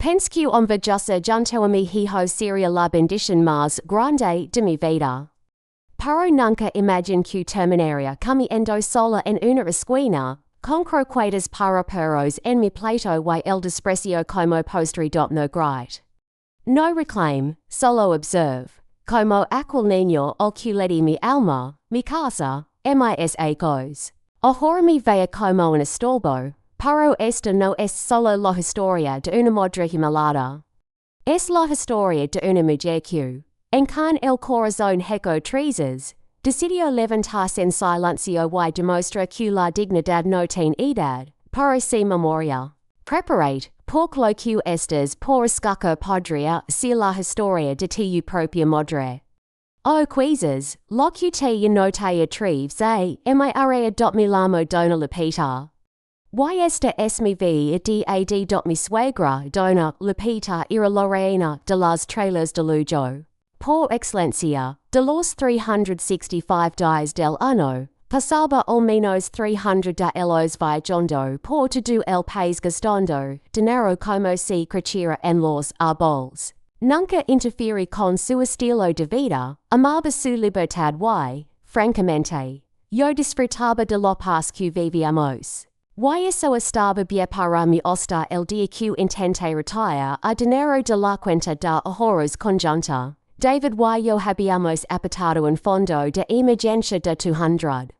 Pensque on verjussa junto a mi hijo seria la bendición más grande de mi vida. Pero nunca imagine que terminaría comiendo sola en una esquina, con croquetas para perros en mi plato y el desprecio como postre no grite. No reclame, solo observe, como aquel niño al que le di mi alma, mi casa, mis ecos. Ahora me vea como un estorbo, pero esta no es solo la historia de una madre himalada. Es la historia de una mujer que, en con el corazón hecho trizas, decidió levantarse en silencio y demostra que la dignidad no tiene edad, pero si memoria. Preparate, por lo que estas por escaco podría ser la historia de tu propia madre. O quizás, lo que te no te atreves a emirar mi lamo dona Lupita. Y esta es mi vida de mi suegra dona Lupita era Lorena de las trailers de Lujo. Por excelencia, de los 365 días del año, pasaba al menos 300 de ellos viajando por todo el país gastando dinero como si creciera en los árboles. Nunca interfiere con su estilo de vida, amaba su libertad y, francamente, yo disfrutaba de la paz que vivíamos. Y eso estaba bien para mí hasta el día que intenté retirar a dinero de la cuenta de ahorros conjunta. David y yo habíamos apartado un fondo de emergencia de 200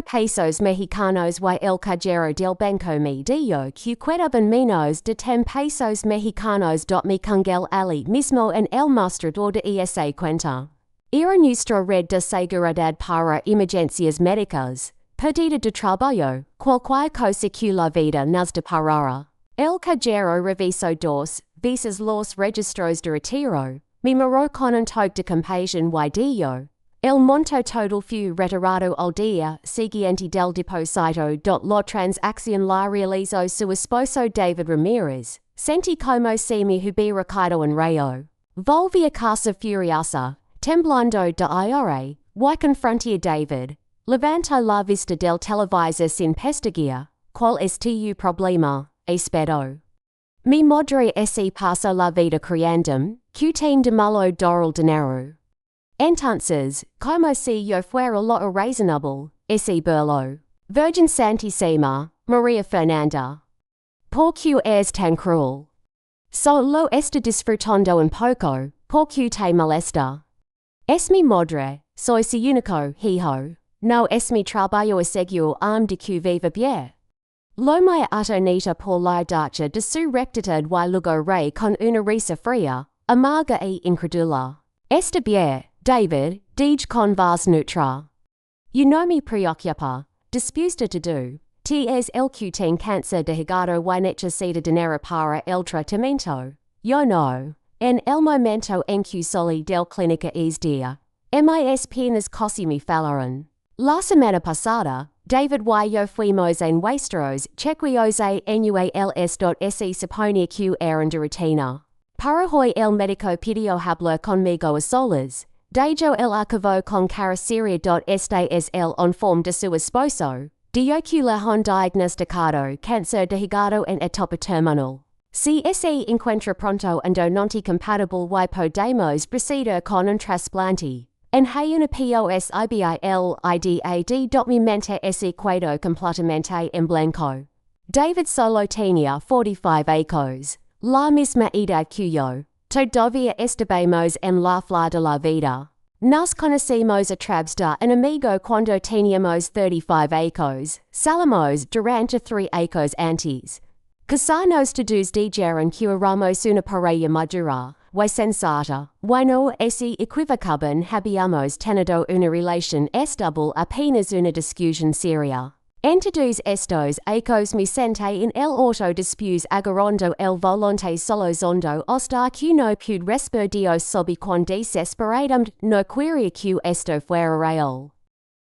pesos mexicanos y el cajero del banco me dijo que quedaban menos de 10 pesos mexicanos me congel ali mismo en el mostrador de esa cuenta. Era nuestra red de seguridad para emergencias médicas, pérdida de trabajo, cualquier cosa que la vida nos deparara. El cajero revisó dos veces los registros de retiro, me miró con un toque de compasión y dijo, el monto total fue retirado al día siguiente del depósito. La transacción la realizó su esposo David Ramírez. Sentí como si me hubiera caído en rayo. Volví a casa furiosa, temblando de ira, y confronté a David. Levanta la vista del televisor sin pestañear. ¿Cuál es tu problema? Espero. Mi madre se pasa la vida criandum, que tiene de malo dar el dinero. Entonces, como si yo fuera lo razonable, ese burlo. Virgen Santísima, María Fernanda. ¿Por qué es tan cruel? Solo está disfrutando un poco, ¿por qué te molesta? Es mi madre, soy su único hijo. No es mi trabajo asegurar de que viva bien. Lo me atonita por la dacha de su rectitud y luego rey con una risa fría, amarga e incredula. Está bien, David, dij con vas nutra. You no me preocupa, dispuesta te do. Te es el que ten cáncer de hígado y necesita dinero para el tratamiento. Yo no. En el momento en que salí del clínica es día. Mis piernas casi me fallaron. La semana pasada, David y yo fuimos en nuestros chequeos anuales. Se suponía que eran de rutina. Para hoy el médico pidió hablar conmigo a solas. Dejo el acabo con cara seria. Este es el informe de su esposo. Dio que le han diagnosticado cáncer de hígado en etapa terminal. Si se encuentra pronto ando non compatible y podemos proceder con un trasplante. En una posibilidad. Mi mente se quedó completamente en blanco. David solo tenía 45 años, la misma edad que yo. Todavía estábamos en la flor de la vida. Nos conocimos a través de un amigo cuando teníamos 35 años. Salimos durante 3 años antes. Casarnos todos dijeron que éramos una pareja madura y sensata. Y no se equivocaban, habíamos tenido una relación estable, apenas una discusión seria. En todos estos años me senté en el auto después agarrando el volante solo zondo hasta que no pude respirar. Dios sabe cuán desesperadamente no quería que esto fuera real.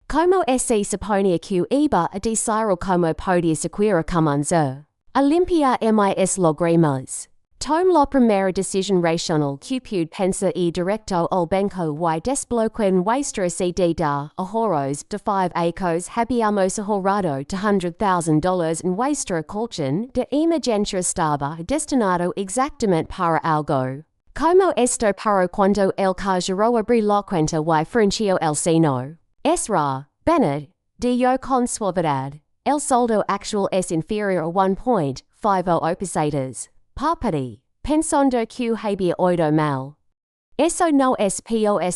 Como se suponía que iba a decirlo, como podía siquiera comenzar a limpiar mis lágrimas. Tome la primera decisión racional que pude pensar y directo al banco y desbloquear nuestra da ahorros de 5 acos habíamos ahorrado $200,000 en nuestra colchón de emergencia estaba destinado exactamente para algo. Como esto para cuando el cajero abrí la cuenta y frunció el ceño. Es ra, Bennett, dijo con suavidad. El saldo actual es inferior a 1.50 pesetas. Papati, pensando que había oído mal. Eso no es posible.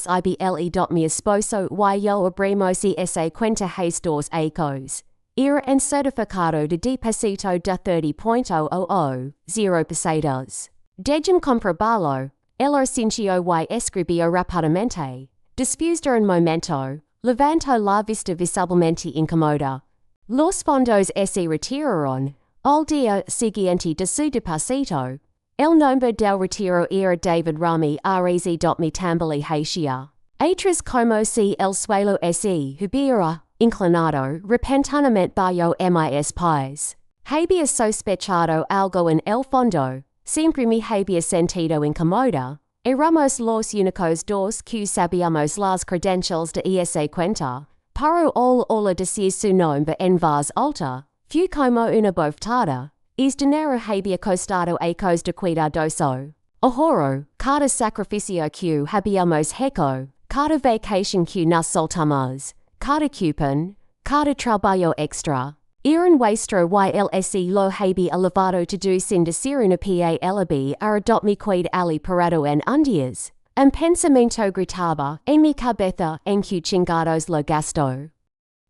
Mi esposo y yo abrimos esa cuenta hace 2 acos. Era en certificado de depósito de 30.00 pesetas. Dejum comprobarlo, el arcincio y escribió rápidamente. Después de un momento, levantó la vista visiblemente incómoda. Los fondos se retiraron. Al día siguiente de su depósito, el nombre del retiro era David Rami mi tambali hacia. Atrás como si el suelo se hubiera inclinado repentinamente bajo mis pies. Había sospechado algo en el fondo. Siempre me había sentido incómoda. Éramos los únicos dos que sabíamos las credenciales de esa cuenta. Pero al ola decir su nombre en voz alta, fue como una bofetada. Es dinero había costado acos de cuidadoso. Ahorro, cada sacrificio que habíamos hecho, cada vacation que nos soltamos, cada coupon, cada trabajo extra. Era nuestro y el lo había elevado todo sin decir una palabra a mi cuid ali parado en un días. Un pensamiento gritaba en mi cabeza en que chingados lo gastó.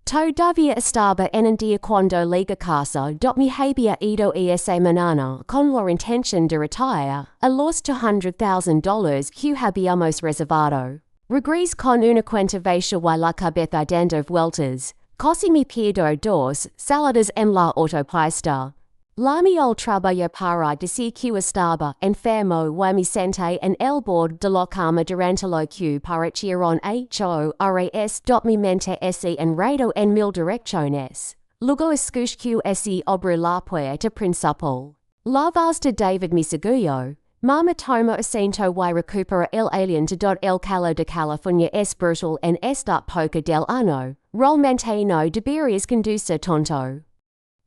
Todavía estaba en un día cuando llegué a casa me había ido esa mañana con la intención de retirar a los $200,000 que habíamos reservado. Regreso con una cuenta vacía y la cabeza dando vueltas. Casi me pierdo 2 saladas en la autopista. La mi al trabajo para decir que estaba enfermo y me senté en el borde de la cama durante lo que parecieron 8 horas. Mi mente se enredó en 1000 direcciones. Luego escuché se abrir la puerta principal. La voz de David me siguió. Mama toma asiento y recupera el aliento el calor de California es brutal en esta época del año. Realmente no deberías conducir tonto.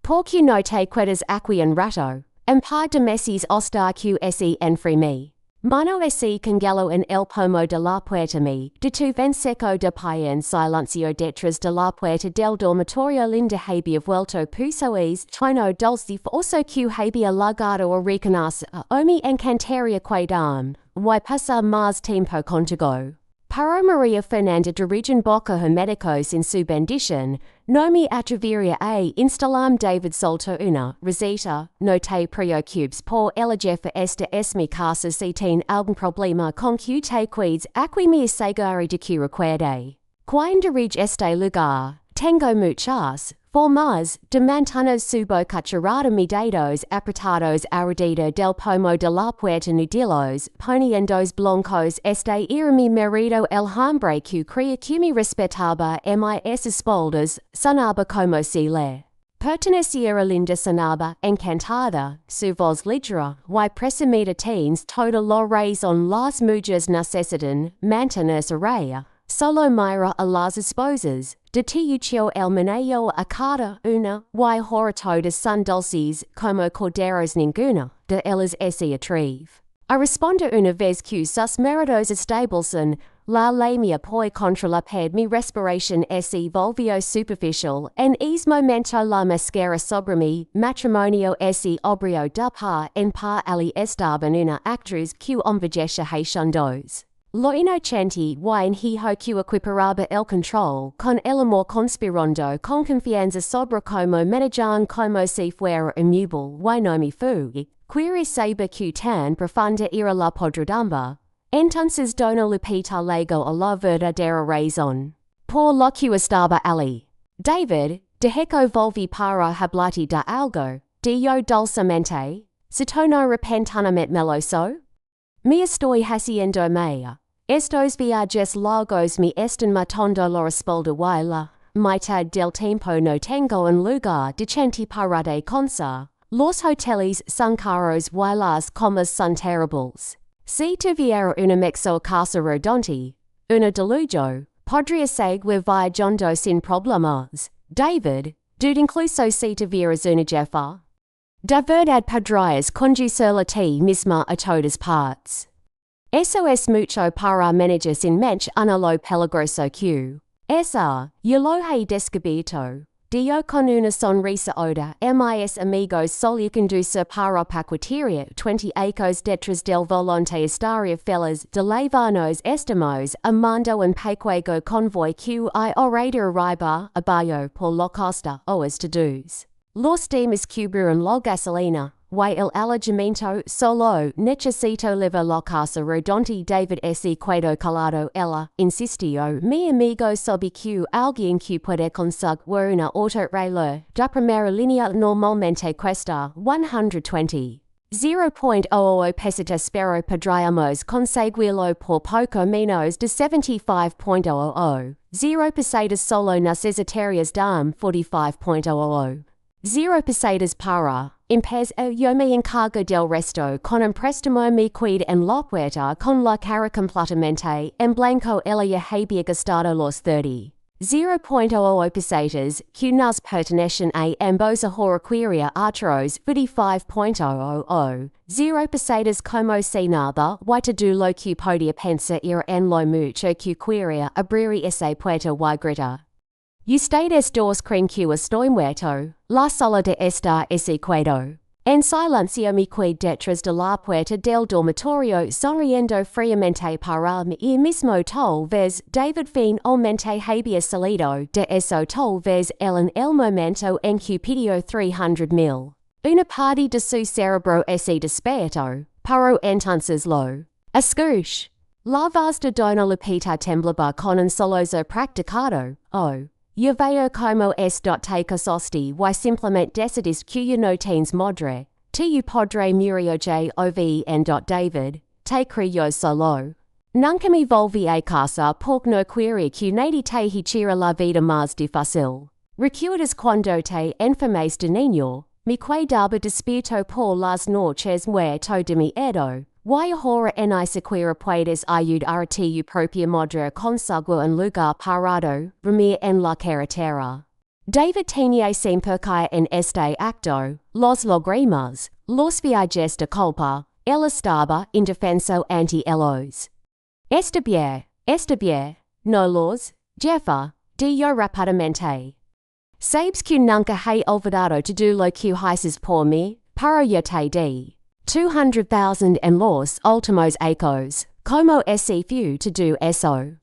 Porque no te quedas aquí un rato, un par de meses hasta que se enfríe. Mano se congelo en el pomo de la puerta de tu ven seco de pie en silencio detrás de la puerta del dormitorio linda había vuelto pusoes tono dulce forso que había llegado a reconocer a mi encantaría cuidam, y pasar más tiempo contigo. Para María Fernanda dirigen boca her médicos en su bendición, no me atrevería a instalar David solto una receta, no te preocupes por el jefe esta es mi casa si ten algún problema con que te cuides aquí me aseguraré de que recuerde. Cuando dirige este lugar, tengo muchas formas de mantener subo cucharada mi dedos apretados alrededor del pomo de la puerta nudilos, poniendos blancos este era mi marido el hombre que creía que me respetaba mis espaldas, sonaba como si le perteneciera linda sonaba encantada, su voz ligera y presumida tens toda la razón las mujeres necesitan mantenerse raya. Solo mira a las esposas, de tiucho el manejo a cada una, y ahora todas son dulces como corderos ninguna, de ellas se atreve. A responder una vez que sus maridos establecen la lamia poi contra la ped mi respiración se volvió superficial, en ese momento la mascara sobre mi matrimonio se abrió de par en par ali estaban una actriz que envejece dos. Lo inocente y enhijo que equiparaba el control con el amor conspirando con confianza sobre como manejan como si fuera immobile y no me fui, quería saber que tan profunda era la podredumbre. Entonces dono Lupita lego a la verdadera razón. Por lo que estaba ali. David, dejo volví para hablarte de algo, dijo dulcemente, se tono repentinamente meloso. Me estoy haciendo mea. Estos viajes largos me están matando la espalda y la mitad del tiempo no tengo un lugar decente para descansar. Los hoteles son caros y las comas son terribles. Si tuviera una mejor casa rodante, una delujo, podría seguir viajando sin problemas. David, dude incluso si tuvieras una jefa. De verdad podrías conducirla ti misma a todas partes. Eso es mucho para manejar sin mente una lo peligroso que yo lo he descubierto. Dio con una sonrisa oda mis amigos solía conducir para paquetería 20 acres detrás del volante estaría feliz de levarnos estamos amando un pequeño convoy que already arriba abajo por la costa os todos. Los demás cubrieron la gasolina, y el alojamiento solo necesito levar la casa rodante David se quedó calado ella insistió mi amigo sabe que alguien que puede conseguir una autoreloj de primera línea normalmente cuesta 120. 0.00 pesetas pero podríamos conseguirlo por poco menos de 75.00. 0 pesetas solo necesitarias dame 45.00. 0 pesetas para yo me encargo del resto con un préstamo me qued en la puerta con la cara completamente en blanco ella había gastado los 30. 0.00 pesetas que nos pertenecen a ambos ahorraría otros 45.00. 0 pesetas como si nada y todo lo que podía pensar en lo mucho que quería abrir esa puerta y gritar. Ustedes dos creen que estoy muerto, la sala de esta ese quedo. En silencio me quedé detrás de la puerta del dormitorio sonriendo fríamente para mí mismo tal vez David finalmente había salido de eso tal vez en el momento en que pidió 300,000. Una parte de su cerebro se despertó, pero entonces lo escuché. La voz de Dona Lupita temblaba con un solozo practicado. Yo veo como te casaste y simplemente decidiste que yo no tienes madre. Tu padre murió en David, te crió solo. Nunca me volví a casa porque no quería que nadie te hiciera la vida más difícil. ¿Recuerdas cuando te enfermas de niño? Me quedaba despierto por las noches muerto de miedo. Y ahora ni siquiera puedes ayudar a tu propia madre conseguir un lugar parado, dormir en la carretera. David tenía siempre que en este acto, los lágrimas, los viajes de culpa, él estaba indefenso ante ellos. Está bien, no los, jefa, dijo rápidamente. Sabes que nunca he olvidado todo lo que haces por mí, pero yo te di 200,000 en los últimos años, como ese fue todo eso.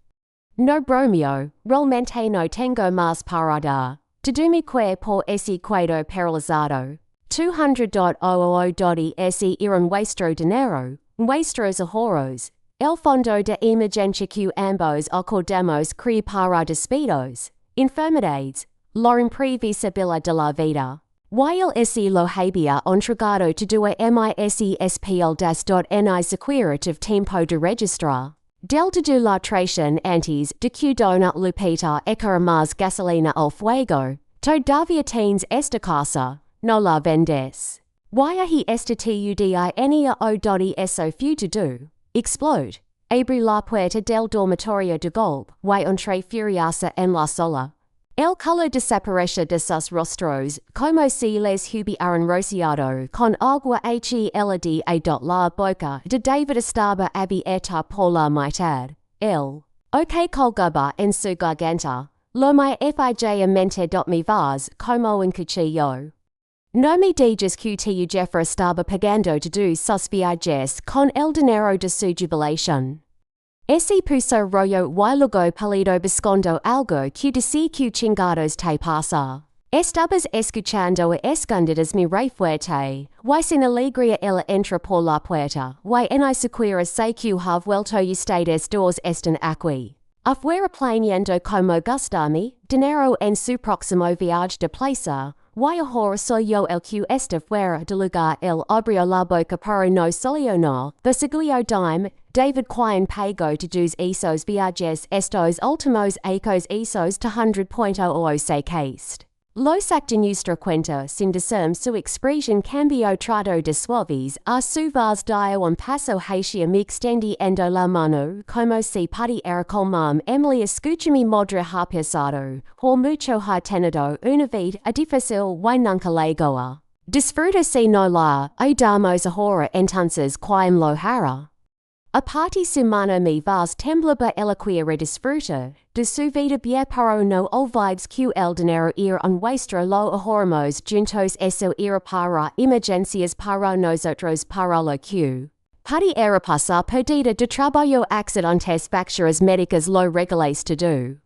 No bromeo, realmente no tengo más para dar. Todo mi cuerpo ese quedó paralizado. 200,000 ese era nuestro dinero, nuestros ahorros. El fondo de emergencia que ambos acordamos crear para despidos, enfermedades, la imprevisibilidad de la vida. While ese lo había entregado todo a mis espaldas ni siquiera tiempo de registrar. Del todo la traición antes de que Dona Lupita echara más gasolina al fuego. Todavía tienes esta casa, no la vendes. Why he esta tudía eso futuro. Explode. Abrí la puerta del dormitorio de golpe y entré furiosa en la sala. El color desapareció de sus rostros, como si les hubieran rociado con agua helada la boca de David estaba abierta por la mitad. El que colgaba en su garganta, lo me fijamente me vas como un cuchillo. No me digas que tu jefe estaba pagando todos sus viajes con el dinero de su jubilación. Ese puso rollo y luego palido buscando algo que decir que chingados te pasa. Estabas escuchando a escondidas mi re fuerte, y sin alegría ella entra por la puerta, y ni siquiera sé que have vuelto ustedes dos están aquí. Afuera planeando como gastarme dinero en su próximo viaje de placer, y ahora soy yo el que está fuera de lugar el abrió la boca para no solucionar, the segundo dime, David Quine pagó todos esos viajes estos últimos acos esos 200.000 se cast. Los acta nuestra cuenta sin discern su expresión cambio trato de suaves a su voz dio un paso hacia mi extendiendo la mano como si pudiera colmar Emily escúchame madre ha pesado, por mucho ha tenido una vida difícil y nunca llegó. Disfruta si no la ayudamos ahora entonces quien lo hará. A partir su mano mi vas temblaba eloquia disfruta de su vida bien pero no olvides que el dinero era un nuestro lo ahorramos juntos eso era para emergencias para nosotros para lo que pudiera pasar perdida de trabajo accidentes facturas médicas lo regales to do.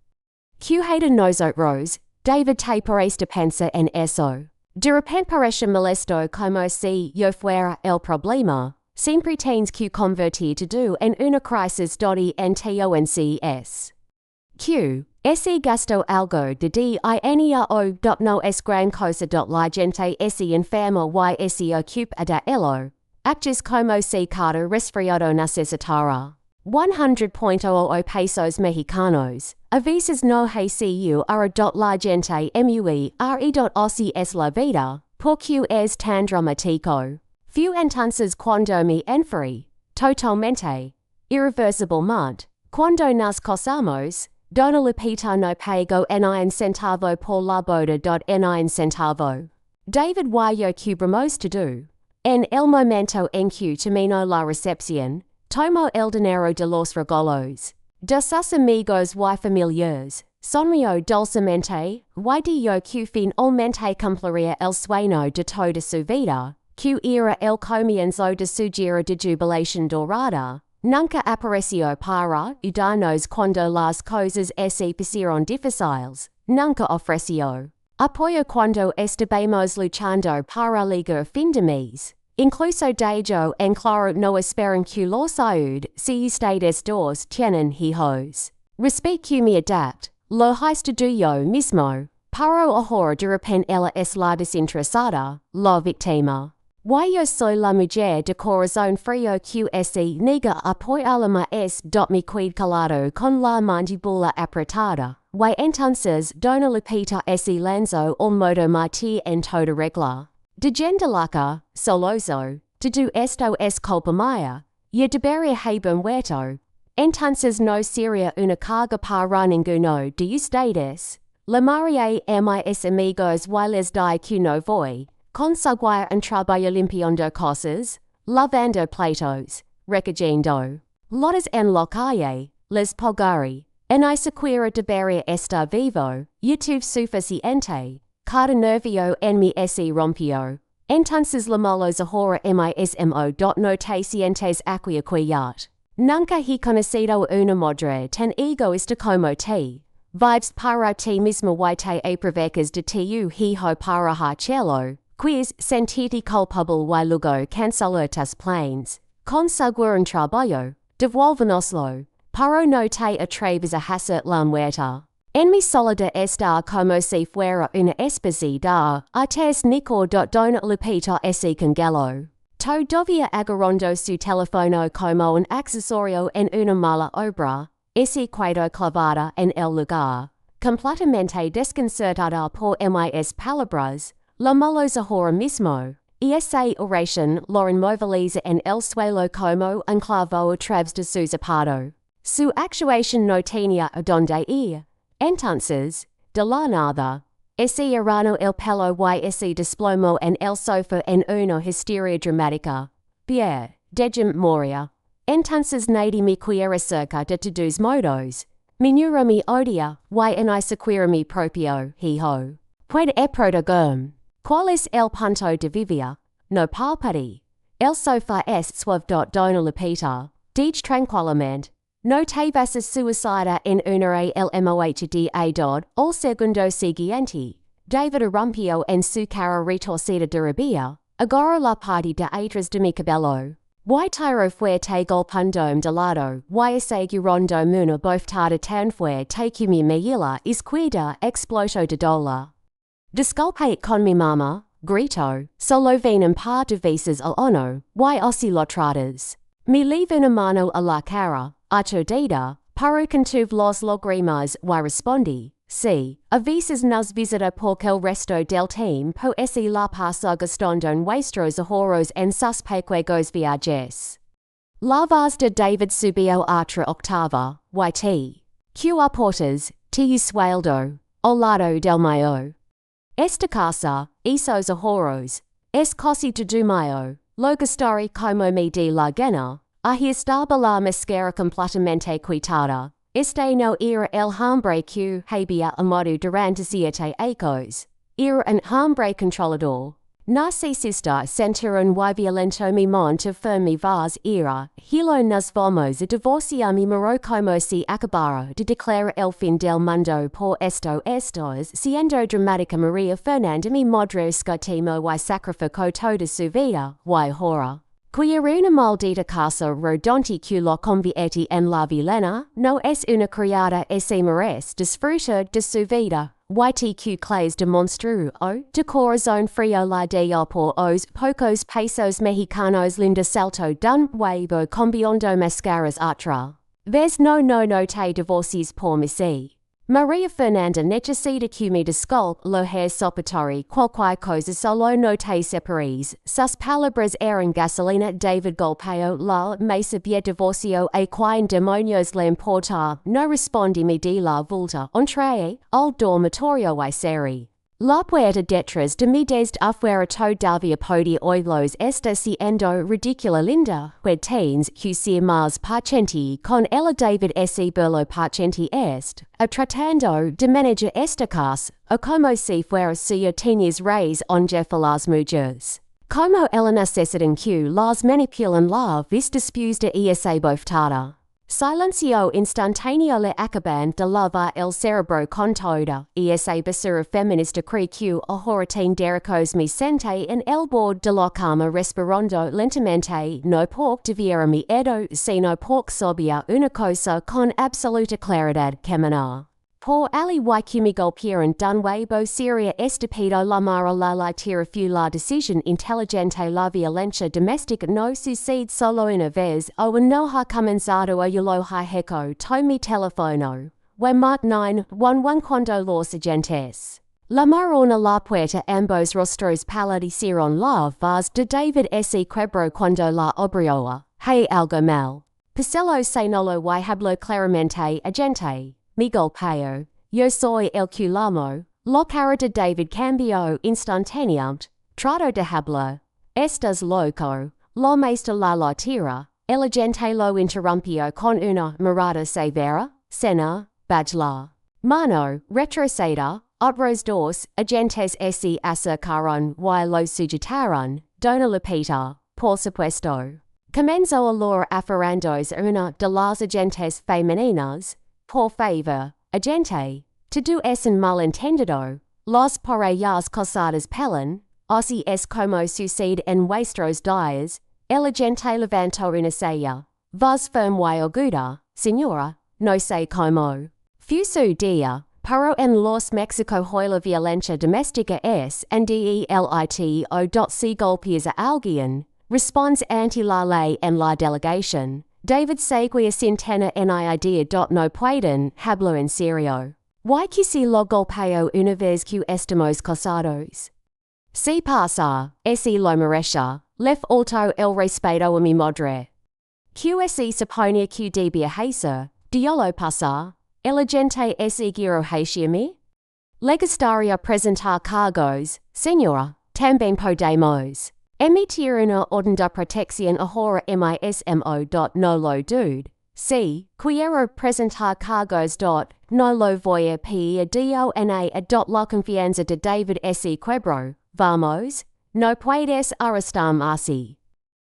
Que de nosotros, David te parece pensa en eso. De repente parece molesto como si yo fuera el problema. Siempre tienes que convertir todo en una crisis entonces. Q. Ese gasto algo de dinero no es gran cosa la gente ese enfermo y ese ocupa de ello. Actos como si cada resfriado necesitara 100.00 pesos mexicanos. A veces no hay siu ara la gente muy re es la vida, porque es tan dramático. Few entonces cuando me enfrí, totalmente, irreversiblemente, cuando nos casamos, dona lupita no pago ni un centavo por la boda ni un centavo. David y yo cubramos todo. En el momento en que terminó la recepción, tomo el dinero de los regalos, de sus amigos y familiares, sonrió dulcemente, y dijo que finalmente cumpliría el sueño de toda su vida. Que era el comienzo de su gira de jubilación dorada, nunca apareció para ayudarnos cuando las cosas se pusieron difíciles, nunca ofreció apoyo cuando estábamos luchando para llegar fin de mes. Incluso dijo en claro no esperan que la salud si ustedes dos tienen hijos. Respeto que me adapt, lo hice yo mismo, pero ahora de repente ella es la desinteresada, la víctima. Yo soy la mujer de corazón frío que se niega a apoyarme es mi quid calado con la mandíbula apretada. Y entonces dona lupita ese lanzo al modo mati en toda regla. De gendalaca, soloso, de do esto es culpa mía, y debería haber muerto. Entonces no sería una carga para ninguno de ustedes. La maria mis amigos y les di que no voy. Conseguir un trabajo limpiando cosas, lavando platos, recogiendo lotas en la calle, les pagaré. En sequera debería estar vivo, YouTube suficiente. Cada novio en mi se rompió. Entonces la malos ahora mismo no te sientes aquiescent. Nunca he conocido una madre tan egoísta como te. Vives para ti mismo y te aprovechas de tu hijo para hacerlo. Quiz sentirte culpable y luego cancelar tus planes. Conseguir un trabajo, devuélvenoslo, pero no te atreves a hacer la muerta. En mi soledad está como si fuera una especie de atasnico dona lupita ese congelo. Todavía agarrando su teléfono como un accesorio en una mala obra, ese quedó clavada en el lugar. Completamente desconcertada por mis palabras, la malos ahora mismo, y esa oración lo inmoviliza en el suelo como un clavo a través de su zapato. Su actuación no tenía a donde ir. Entonces, de la nada, ese arano el pelo y se desplomó en el sofá en una histeria dramática. Bien, de moria. Entonces nadie me quiere cerca de todos modos. Mi neuro me odia, y en sequera mi propio hijo. Puede protegum. ¿Cuál es el punto de vivir? No palpati. El sofá es suave dona lupita. Dich tranquilamente. No te vas a suicida en una el mohd al segundo siguiente. David rompió en su cara retorcida de rabia. Agarró la parte de atrás de mi cabello. Y tiro fuerte golpeándome de lado. Y asegurando una bofetada tan fuerte que mi meila izquierda explotó de dolor. Disculpe con mi mamá, grito, solo ven un par de veces al año, y así lo tratas. Me levo una mano a la cara, aturdida, pero contuve los lágrimas y respondí, C. A veces nos visita porque el resto del tiempo ese la pasa gastando en vuestros ahorros en sus pequeños viajes. La voz de David subió otra octava, YT. Q aportas, tu sueldo, al lado del mío. Esta casa, esos ahorros, es casi todo mío, lo gastaré como me di la gana, ahí estaba la máscara completamente quitada. Este no era el hambre que había amado durante 7 años. Era un hambre controlador. Necesita sentir un violento mi monte mi voz era, hilo nos vamos a divorciar mi moro como si acabara de declarar el fin del mundo por estos siendo dramática María Fernanda mi madre escatimó y sacrificó toda su vida, y horror. Quia una maldita casa rodante que lo convierte en la vilena, no es una criada ese merece disfrutar de su vida. YTQ clays de monstruo, de corazón frío la de por os pocos pesos mexicanos linda salto dun huevo combiondo mascaras atra. Ves no te divorcies por mí. María Fernanda necesita que me disculpe lo hair soportare cualquier cosa solo no te separes. Sus palabras eran gasolina. David golpeó la mesa via divorcio a quien demonios le importa. No respondí me di la vuelta. Entré al dormitorio y cerré la puerta detrás de mí desde afuera todavía podía oírlos está siendo ridícula linda. Teens que ser más paciente con ella. David ese burlo paciente est, tratando de manejar esta casa, o como si fuera suya tienes reis onjefa las mujeres. Como ella necesitan que las manipulan la vis después de esa bofetada. Silencio instantáneo le acaban de lavar el cerebro con toda esa basura feminista cree que ahora derechos me senté en el borde de la cama respirando lentamente no porque debiera miedo sino porque sabía una cosa con absoluta claridad caminar. Por ali y que me golpearon dun huevo seria estúpido la mara la tira fu la decisión inteligente. La violencia doméstica no sucede solo una vez o no ha comenzado o yo lo ha hecho to mi teléfono. We mark 911 cuando los agentes llamaron a la puerta. Ambos rostros palidecieron. La voz de David se quebró cuando la abrió. Hay algo mal. Paselo se no lo y habló claramente. Agente. Mi golpeo. Yo soy el que llamo. La cara de David cambió instantáneamente. Trato de hablar. Estás loco. La maestra la tira. El agente lo interrumpió con una mirada severa. Cena. Bajla. Mano. Retroceda. Otros dos agentes se acercaron y lo sujetaron. Dona Lupita. Por supuesto. Comenzó a lor aferrándose una de las agentes femeninas. Por favor, agente, todo es un malentendido. Las parellas casadas pelan, así es como sucede en vuestros días. El agente levantó una silla. Vos firme y aguda, señora, no sé cómo. Fue su día, pero en los Mexico hoy la violencia doméstica es en delito o si golpeas a alguien, responds ante la ley en la delegación. David seguía sin tener ni idea. No pueden hablar en serio. Y que si lo golpeo una vez que estamos casados. Si pasa, ese lo merece. Le faltó el respeto a mi madre. Que ese suponía que debía hacer, diolo pasa. El agente ese giro hacia mí. Le gustaría presentar cargos, señora, también podemos emitir una orden de protección ahora mismo. No lo dude. Si quiero presentar cargos. No lo voy a pedir. La confianza de David se quebró. Vamos. No puedes arrestarme así.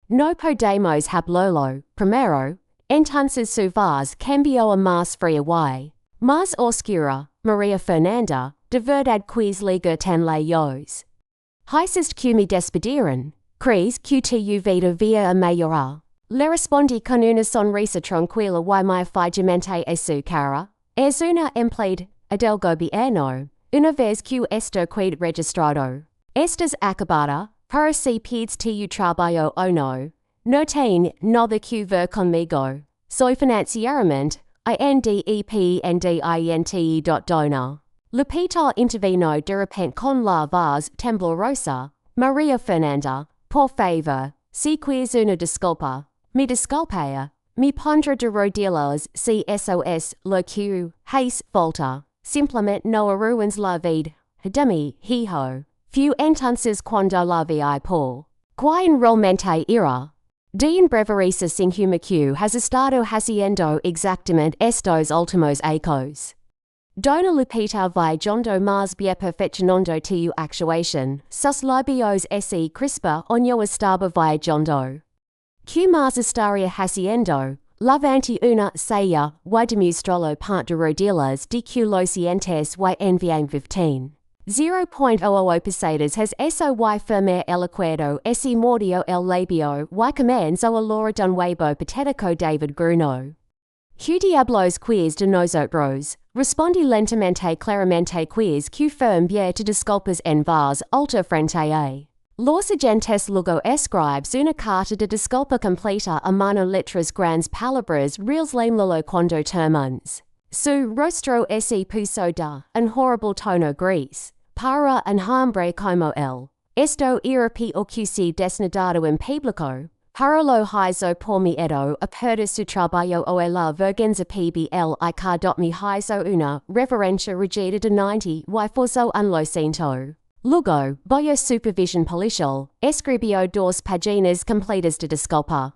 No podemos hablarlo. Primero. Entonces su voz cambió a más fría y más oscura. María Fernanda, de verdad quiz liga tan lejos. Hiciste que me despidieran. ¿Crees que tu vida vía a mejorar? Le respondí con una sonrisa tranquila y muy fijamente a su cara. Es una empleada del gobierno. Una vez que esto quede registrado. Estás acabada, pero si pides tu trabajo o no. No tiene nada que ver conmigo. Soy financieramente, independente. Donor. Lupita intervino de repente con la voz temblorosa. María Fernanda, por favor, si quieres una disculpa, me disculpea. Me pondré de rodillas si eso es lo que hace falta. Simplemente no arruines la vida de mi hijo. Fue entonces cuando la vi por quien realmente era. En brevería sin que has estado haciendo exactamente estos últimos ecos. Dona Lupita viajando más bien perfeccionando tu actuación, sus labios ese crispa yo estaba viajando. Que más estaría haciendo? Levante una silla, y demostrarlo parte de rodillas de que lo sientes y enviang 15. 0.00 pesetas has eso y firme el acuerdo ese mordio el labio y comenzó a lora d'un huevo patético David Gruno. Que diablos quiz de nosotros? Respondi lentamente claramente quiz que firme bien te disculpas en voz alta frente a. Los agentes luego escribes una carta de disculpa completa a mano letras grandes palabras reales lamelo cuando termines. Su rostro se puso da un horrible tono gris. Para un hombre como él. Esto era peor que si desnudado en público. Para lo hizo por miedo a perder su trabajo o la vergüenza pbl y que me hizo una reverencia regida de 90 y forzo un lo siento. Luego, bajo supervision policial, escribió dos páginas completas de disculpa.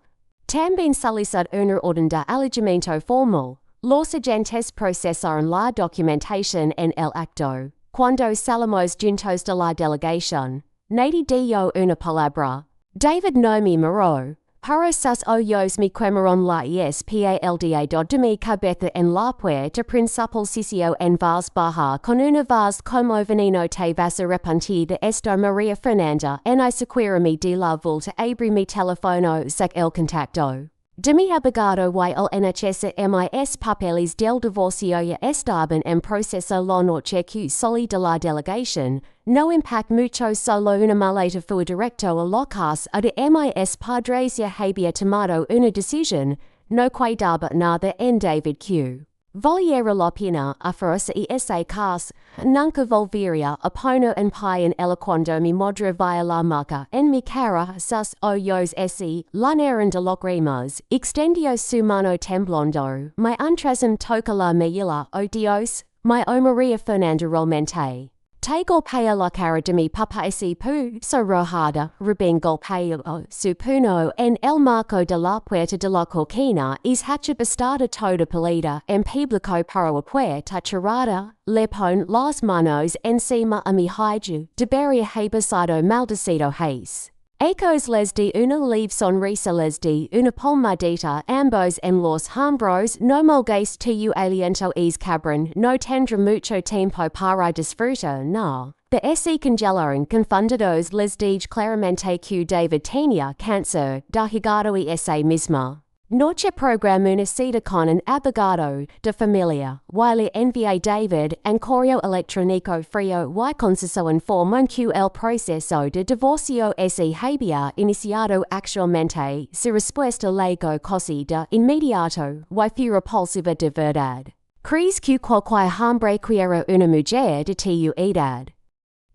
También solicitó una orden de alejamiento formal. Los agentes procesaron la documentación en el acto. Cuando salimos juntos de la delegación, nadie dio una palabra. David no me miró. Para sus ojos me quemaron la espalda de mi cabeza en la puerta principal sitio en voz baja con una voz como veneno te vas a arrepentir de esto María Fernanda en asegurarme de la vuelta abrir mi teléfono sec el contacto. De mi abogado y el NHS mis papeles del divorcio ya estaban en proceso la noche que salí de la delegación, no impact mucho solo una maleta fue directo a la casa de mis padres ya había tomado una decisión, no cuidaba nada en David Q. Valiera la pena aferrarse y ese caso, nunca volvería a poner en pie en el cuando mi madre via la marca en mi cara sus ojos ese, lanearon de lágrimas, extendió su mano temblando, me entrasen toca la mejilla, oh Dios, me María Fernanda realmente. Te golpea la cara de mi papá ese puso rojada, Rubén golpeó su puño en el marco de la puerta de la cocina y hacha bastada toda pelida en público para la puerta cerrada, le pon las manos encima a mi hijo, debería haber pasado maldecido hace. Ecos les di una leve sonrisa les di una palmadita ambos en los hombros no molgues tu aliento es cabrón no tendrá mucho tiempo para disfrutar no. De ese congelaron confundidos les di claramente que David tenía cáncer de hígado y esa misma noche programa una cita con un abogado de familia, y le envié David un correo electrónico frío y conciso informan que el proceso de divorcio se había iniciado actualmente, su respuesta llegó casi de inmediato, y fue repulsiva de verdad. ¿Crees que cualquier hombre quiera una mujer de tu edad?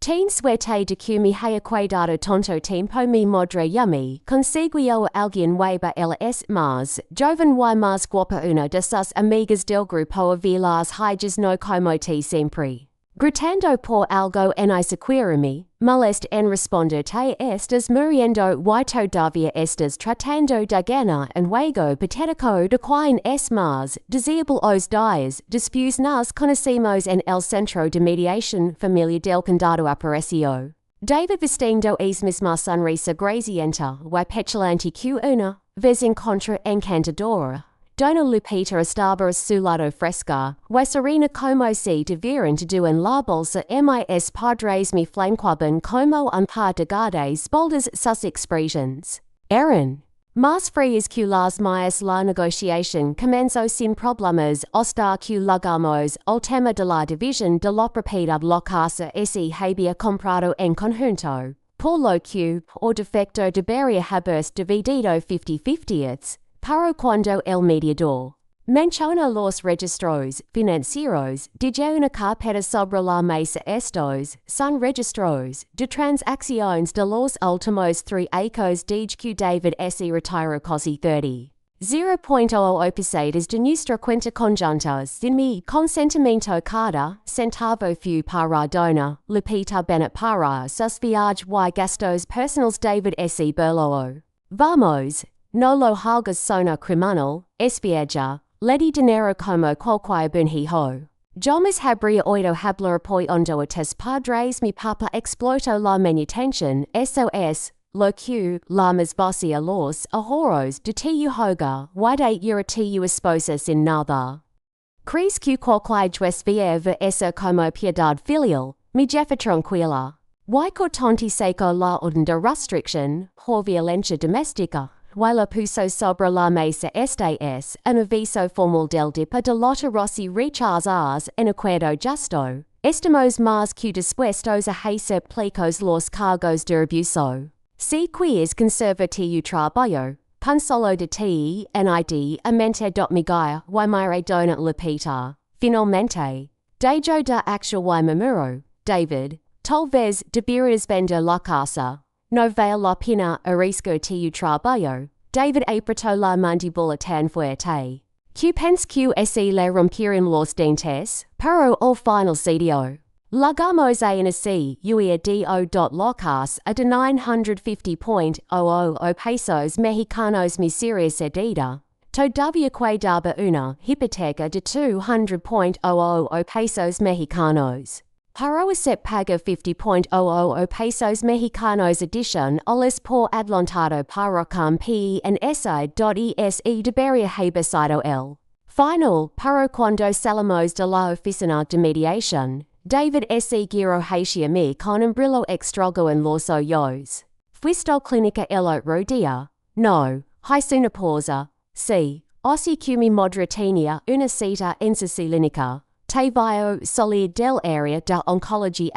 Ten suerte de que me haya cuidado tanto tiempo mi madre yummy, consiguió alguien hueva es más, joven y más guapa una de sus amigas del grupo a las hijas no como te siempre. Gritando por algo en asegurarme, molest en responder te estás muriendo y todavía estás tratando de ganar un juego patético de quien es más deseable os días, después nos conocimos en el centro de mediación familia del condado apareció. David vistiendo es misma sonrisa grasienta y petulante que una vez encontra encantadora. Dona Lupita estaba a su lado fresca, y serena como si tuvieran todo en la bolsa mis padres me flanquaban como un par de gades boldas sus expresiones. Eran más frías que las mías la negociación comenzó sin problemas hasta que llegamos al tema de la división de la propiedad la casa se había comprado en conjunto, por lo que, por defecto debería haberse dividido 50-50. Para cuando el mediador Menciono los registros financieros de una carpeta sobre la mesa. Estos son registros de transacciones de los últimos 3 años desde que David se retiró casi 30. 0.00% de nuestra cuenta conjunta sin mi consentimiento cada centavo fue para Dona Lupita Bennett para sus viajes y gastos personales. David se burló. Vamos, no lo hagas sonar criminal, espiega. Le di dinero como cualquier buen hijo. Jamás habría oído hablar por hondo a tus padres. Mi papa explotó la manutención. Eso es lo que llamas vacía los ahorros de tu hogar. Guardé a tu esposa sin nada. ¿Crees que cualquier juez ve eso como piedad filial? Mi jefa tranquila. Y cortanti seco la orden de restricción por violencia doméstica. Y lo puso sobre la mesa. Este es un aviso formal del tipo de lote Rossi rechazas en acuerdo justo. Estamos más que dispuestos a hacer plecos los cargos de abuso. Si quieres conservar tu trabajo, pan solo de ti, nid, a mente mi guía, y mire dona Lupita. Finalmente, dejo de actual y memuro, David, tal vez deberías vender la casa. No vale la pena arriesgar tu trabajo. David apretó la mandíbula tan fuerte. ¿Qué piensas que se le rompieron los dientes? Pero al final cedió. Llegamos a así, huir de la casa a de 950.00 pesos mexicanos miseria cedida. Todavía quedaba una hipoteca de 200.00 pesos mexicanos. Para aceptar paga 50.00 pesos mexicanos adición les por adelantado para rompí en ese debería haber sido el final. Pero cuando salimos de la oficina de mediación, David se giró hacia mí con un brillo extraño en los ojos. ¿Fuiste clínica el otro día? No. Hice una pausa. Sí. Así que mi madre tenía una cita en su clínica. Te vio salir del área de oncología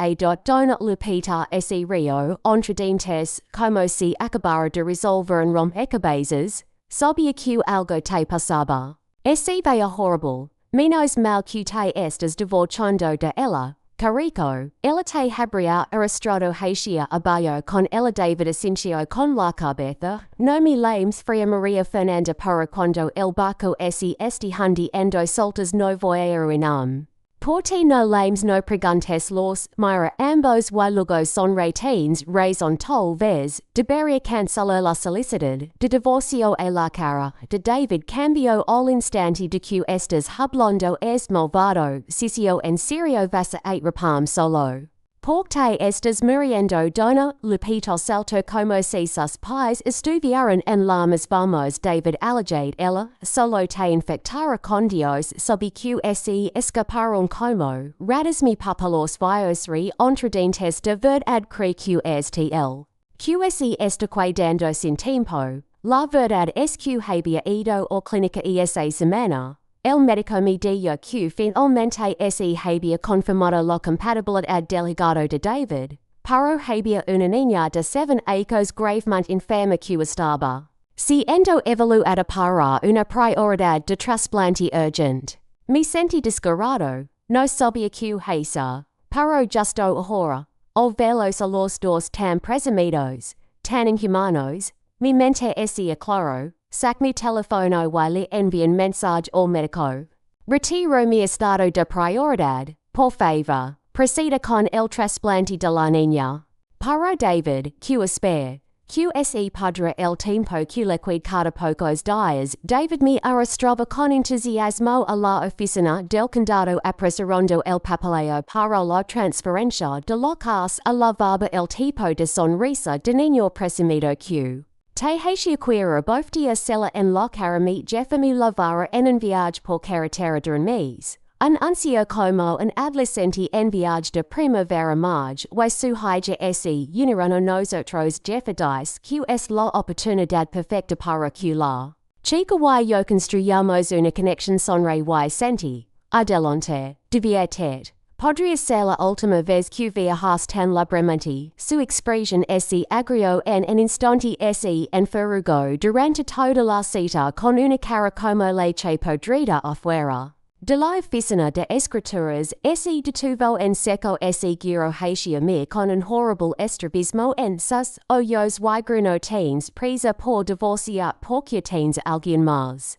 dona Lupita se río entre dientes como si acabara de resolver un rompecabezas. Sabía que algo te pasaba. Se veía horrible. Menos mal que te estás divorciando de ella, carico. Ella te habría arrastrado hacia abajo con ella. David asintió con la cabeza. No me llames Fría María Fernanda para cuando el barco se esté hundiendo soltas no voy a ruinarme. Por ti no llames no preguntes los mira ambos y luego sonreíns razón tal vez debería cancelar la solicitud de divorcio a la cara de David cambió al instante de que estás hablando es malvado sitio en serio vas a atrapam solo. Porque te estás muriendo dona Lupita saltó como si sus pies estuvieran en llamas. Vamos David alleged ella solo te infectara con Dios sabe que se escaparon como ratas. Mi papa los viosri entre dientes de verdad cree que el que se está cuidando sin tiempo. La verdad es que había ido a clínica esa semana. El médico me dijo que finalmente se había confirmado la compatibilidad del hígado de David, pero había una niña de 7 años gravemente enferma que estaba siendo evaluada para una prioridad de trasplante urgente. Me sentí desgarrado, no sabía que hacer, pero justo ahora, al verlos a los dos tan presumidos, tan inhumanos, mi mente se aclaró. Sac mi teléfono y le envié un mensaje al médico. Retiro mi estado de prioridad, por favor. Proceda con el trasplante de la niña. Para David, que espera. Que se podrá el tiempo que le queda cada pocos días. David me arrastraba con entusiasmo a la oficina del condado apresurando el papeleo para la transferencia de la casa a la barba. El tipo de sonrisa de niño presumido que te hacía querer boftia sella en la cara. Mi jefa me lavara en un viaje por carretera de un mes. Un anuncio como un adolescente en viaje de primavera maj y su hija se unieron a nosotros. Jefa dice que es la oportunidad perfecta para que la chica y yo construyamos una conexión. Sonreí y sentí. Adelante, diviértete. podría ser la última vez que viajas tan libremente, su expresión ese agrio en un instante ese enferrugo durante toda la cita con una cara como leche podrida afuera. De la oficina de escrituras ese detuvo en seco ese giro hacia mí con un horrible estrabismo en sus ojos y no tienes prisa por divorciar porque tienes alguien más.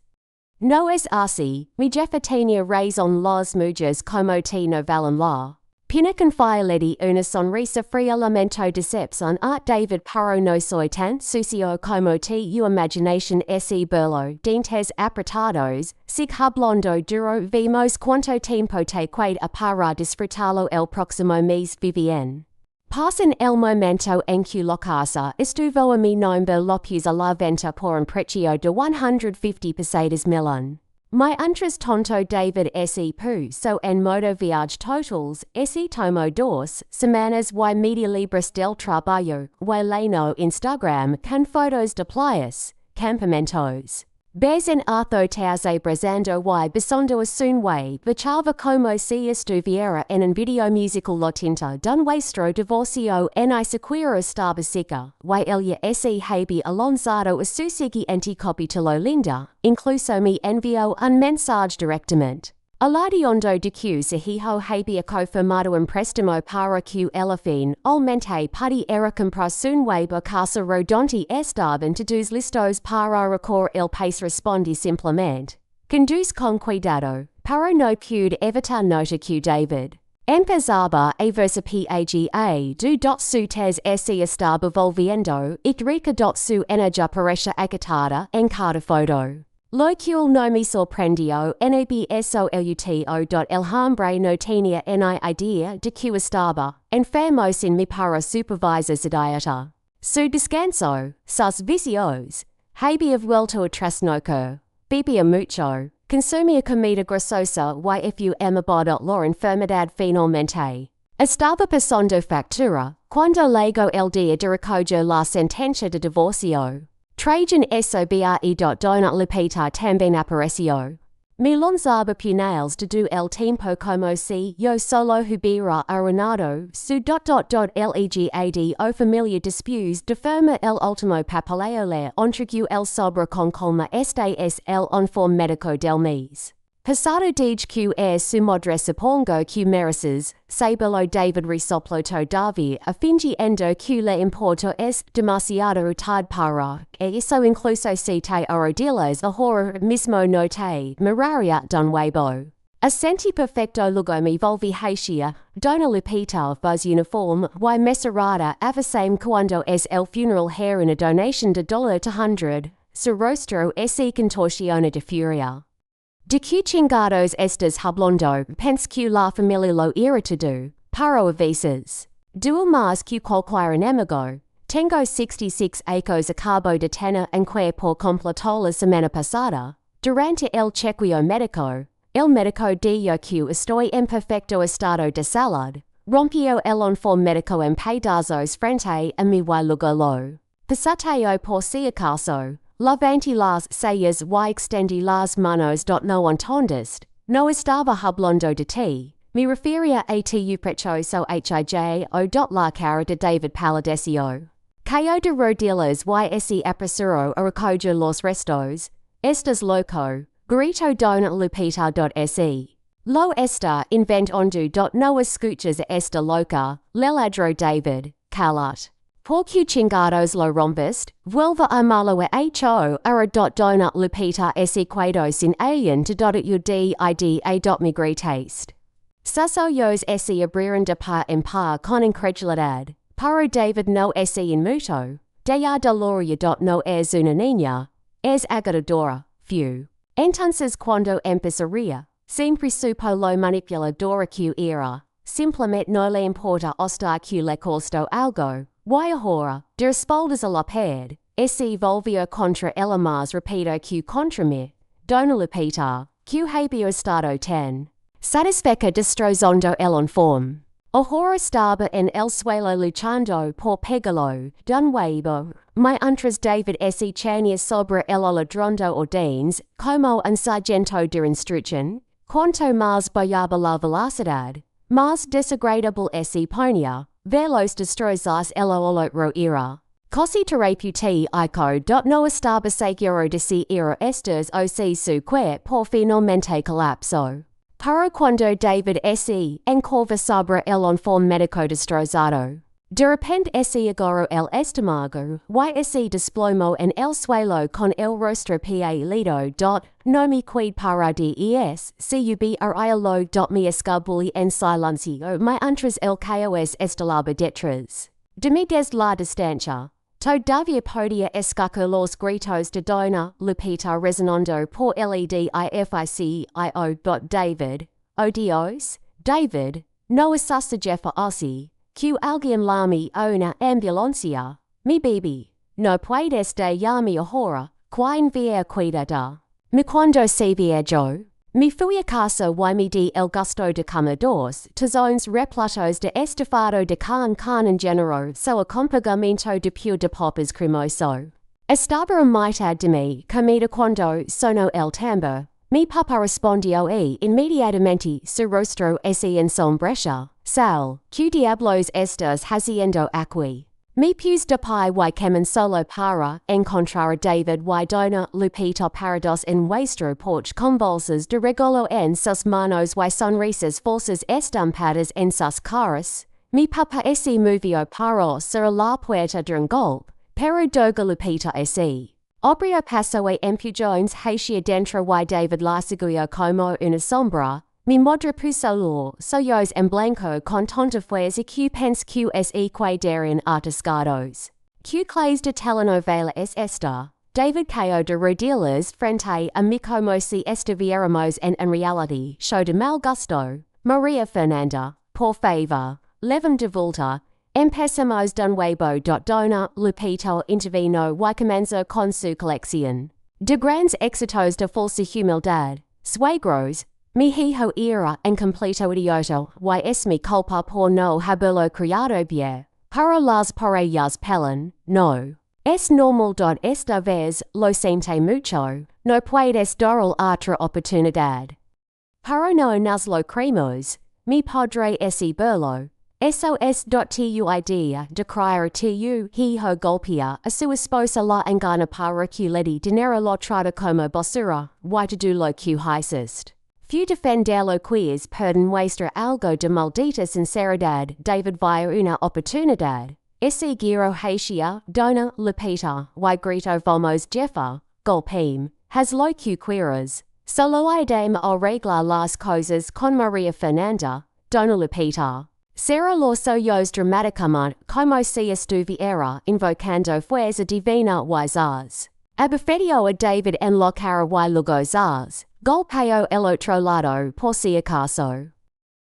No es así, mi jefa tenía razón las mujeres como te no valen la pena confía le di una sonrisa fría lamento decepción a David pero no soy tan sucio como te you imagination ese burlo dientes apretados, sig hablando duro vimos cuánto tiempo te queda para disfrutarlo el próximo mes vivien. Pasan el momento en que la casa estuvo a mi nombre lopus a la venta por un precio de 150 pesetas millón. Mi entras tonto David se puso en modo viaje totals, se tomo 2 semanas y media libres del trabajo, y leno Instagram con fotos de playas, campamentos. Ves en azoteas abrazando y besando a sun way, bachava como si estuviera en un video musical lo tinta de nuestro divorcio en Isaquira estaba seca, y ella se había alonzado a su siguiente capítulo linda, incluso me envió un mensaje directamente. Aladiondo de que su hijo había confirmado un préstamo para que el fin, olmente pudiera comprar un nuevo casa rodante estaban todos listos para recoger el país responde simplemente. Conduz con cuidado, pero no pude evitar nota que David empezaba a verse paga do su tes se estaba volviendo rica su energía pareja agitada en cada foto. Lo cual no me sorprendió eso el hambre no tenía ni idea de que estaba enfermo sin mi para supervisor su dieta. Su descanso, sus vicios, había vuelto a trasnocho, bebía mucho, consumía comida grasosa y if you amabado la enfermedad finalmente. Estaba pasando factura, cuando llegó el día de recoger la sentencia de divorcio. Trajan eso dona Lupita también apareció. Me lanzaba puñales de do el tiempo como si yo solo hubiera arruinado su legad o familia después de firma el último papeleo le entregó el sobre con calma este es el informe médico del mes. Pasado dij que su madre supongo que mereces, sabelo David resoplo todavía a fingiendo que le importa es demasiado tarde para, eso incluso si te arrodillas ahora mismo no te miraría de nuevo. Asenti perfecto luego me volví hacia, dona Lupita voz uniforme y mesurada avasame cuando es el funeral hair una donation de $100, su rostro se contorsiona de furia. De que chingados estás hablando, pens que la familia lo irritado, pero a veces. Duo más que cualquier enemigo. Tengo 66 acres a cabo de tener en que por completo la semana pasada. Durante el chequeo médico, el médico dijo que estoy en perfecto estado de salud. Rompió el informe médico en pedazos frente a mi y luego lo pasateo por si acaso. Levanté las sayas y extendí las manos no entendiste, no estaba hablando de ti, me refería a tu prechoso hij o la cara de David palideció. Cayó de rodillas y se apresuró a recoger los restos, estás loco, grito dona Lupita se. Lo está inventando no escuchas a esta loca, le ladró David, calat. Por que chingados lo rompiste, vuelva a malo a hecho ara dona Lupita ese cuado sin alien to your did a mi gritaste. Sus ojos se abrieron de par en par con incredulidad, pero David no es inmuto, de Doloria no es una niña, es agadadora, few. Entonces cuando empezaría, siempre supo lo manipuladora que era, simplemente no le importa hasta que le costó algo. Y ahora, de espaldas a la pared, se volvió contra ella más rápido que contra mí, dona Lupita, que había estado tan satisfecha destrozando el informe. Ahora estaba en el suelo luchando por pegarlo, de nuevo, mientras David se chanía sobre el ladrondo órdenes, como un sargento de instrucción, cuanto más bajaba la velocidad, Mas desagradable esse ponia, ver los destrozas elo olotro era. Cosi terapeuti ico. No estaba seguro de si era estes o si su que por finalmente colapso. Pero cuando David esse encorva sobre el informe médico destrozado. De repente ese agoro el estómago, y ese desplomó en el suelo con el rostro pálido. No me quid para des, cubrirlo. Me escabulí en silencio mi entras el caos estalaba detrás. De mi desde la distancia. Todavía podía escuchar los gritos de Dona Lupita resonando por ledificio. David, oh Dios, David, no estás jefa así. Que alguien llame una ambulancia, mi baby, no puedes de llame ahora, quien vier cuidada. Mi cuando se viajó, mi fui a casa y me di el gusto de comer dos tazones repletos de estofado de can en género so acompañamiento de puré de papas cremoso. Estaba a mitad de mi comida cuando sonó el tambor. Mi papá respondió inmediatamente su rostro se ensombreció. Sal, ¿qué diablos estás haciendo aquí? Mi puse de pie y queman solo para encontrar a David y Dona Lupita parados en vuestro porche con bolsas de regalo en sus manos y sonrisas falsas estampadas en sus caras. Mi papá se movió para cerrar la puerta de un golpe, pero Doga Lupita se abrió paso y empujones hacia dentro y David la siguió como una sombra. Mi madre puso los ojos en blanco con tanta fuerza que pensé que quedarían atascados. ¿Qué clase de telenovela es esta? David cayó de rodillas frente a mí como si estuviéramos en reality show de mal gusto. María Fernanda, por favor, levem de vuelta. Empezamos de nuevo. Dona Lupita intervino y comenzó con su colección de grandes éxitos de falsa humildad. Suegros, mi hijo era en completo idiota y es mi culpa por no haberlo criado bien. Para las parejas pelan, no. Es normal. Esta vez lo siente mucho, no puedes darle otra oportunidad. Pero no nos lo creemos, mi padre ese burlo. Eso es. Tu idea de criar tu hijo golpea a su esposa la engana para que le di dinero lo trata como basura, y to do lo que hiciste. Fu defenderlo quiz pueden muestra algo de maldita sinceridad. David vio una oportunidad. Ese giro hacia Dona Lupita y grito vamos jefa, golpeem, haz lo que quieras. Solo idem arreglar las cosas con María Fernanda, Dona Lupita. Cerró los ojos dramáticamente como si estuviera invocando fuerza divina y zaz. Abofeteó a David en la cara y luego zaz. Golpeó el otro lado por si acaso.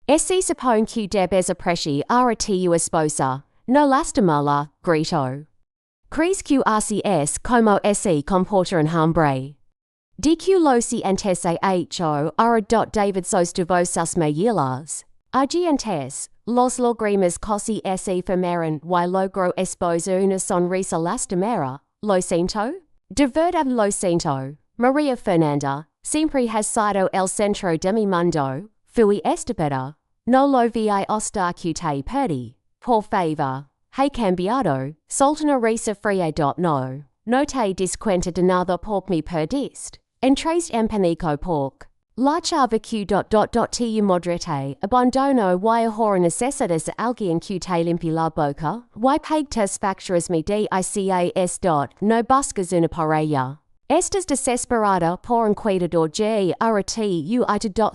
Ese supone que debes apreciar a tu esposa, no lastimarla, gritó. ¿Crees que así es como se comporta un hombre? De que lo sientes hecho ahora. David sostuvo sus mejillas. Allí antes, los lágrimas casi se fumaron y logró esbozar una sonrisa lastimera. ¿Lo siento? De verdad lo siento. María Fernanda, siempre has sido el centro de mi mundo. Fui estúpida. No lo vi hasta que te perdí. Por favor, he cambiado. Solta una risa fría. No te dis cuenta de nada porque me perdiste. Entraste en pánico porque la chava que tu madre abandono y ahora necesitas a alguien que te limpie la boca. Y pagtas facturas me dices. No buscas una pareja. Estás desesperada por un cuidador de ahora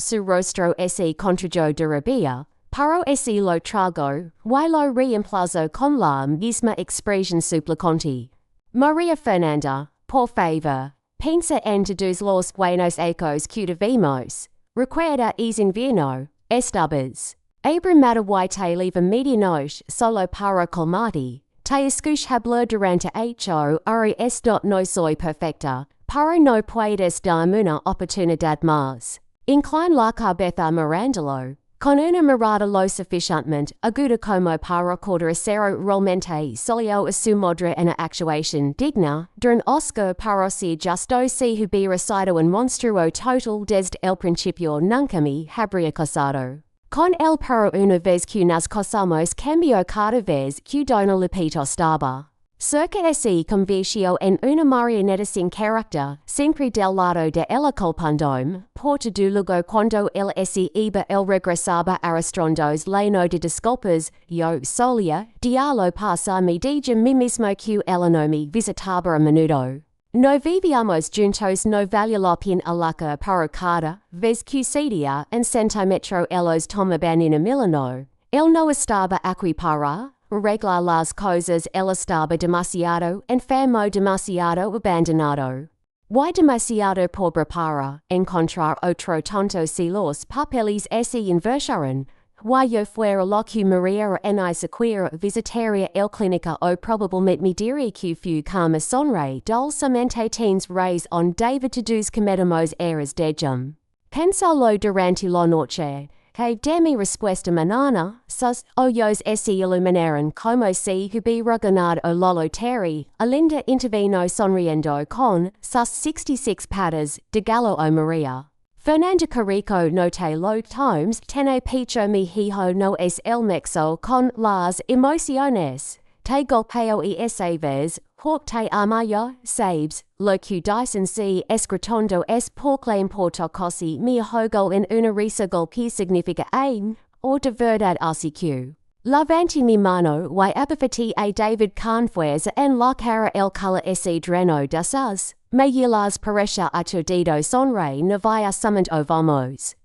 su rostro se contrajo de rabia. Pero ese lo trago y lo reemplazo con la misma expresión suplicante. María Fernanda, por favor, piensa en todos los buenos ecos que tuvimos. Recuerda es invierno, estabas abrumada y te leave medianoche solo para calmarte. Te escucho hablar durante hecho ahora. No soy perfecta, pero no puedes darme una oportunidad más. Incline la cabeza mirándolo. Con una mirada lo suficientemente aguda como para recordar cero realmente salió a su madre una actuación digna de un Oscar para si justo si hubiera sido un monstruo total desde el principio nunca me habría casado. Con el pero una vez que nas cosamos cambio cada vez que dono lapito staba. Cerca ese convicio en una marioneta sin carácter, siempre del lado de el culpandome, porta du luego cuando el ese iba el regresaba arrastrandos lleno de disculpas, yo solia, dialo pasa mi dije mi mismo que el no me visitaba a menudo. No vivíamos juntos, no valía la pena alaca para cada vez que sedia en centimetro elos tomaban una Milano. El no estaba aquí para arreglar las cosas, él estaba demasiado enfermo, demasiado abandonado. Y demasiado pobre para encontrar otro tonto si los papeles se inversaron. Y yo fuera lo que María en Isaquira visitaría el clínica o probablemente me diría que fue como sonrey dulcemente tens razón David todos cometemos errores de Pensalo durante la noche. Que de mi respuesta mañana, sus ojos se iluminaron como si hubiera ganado la lotería. Alinda intervino sonriendo con sus 66 patas de gallo o María. Fernando Carrico note lo times tene picho mi hijo no es el mexo con las emociones. Te golpeo y esa vez, porque te amaya, sabes, lo que dicen si escritondo es porque importa casi mi juego en una risa que significa aim, o de verdad así que. Levanti mi mano y abafati a David Confuerza en la cara el cala ese dreno de sas. Me las pareja aturdido sonrey no vaya summoned o vamos.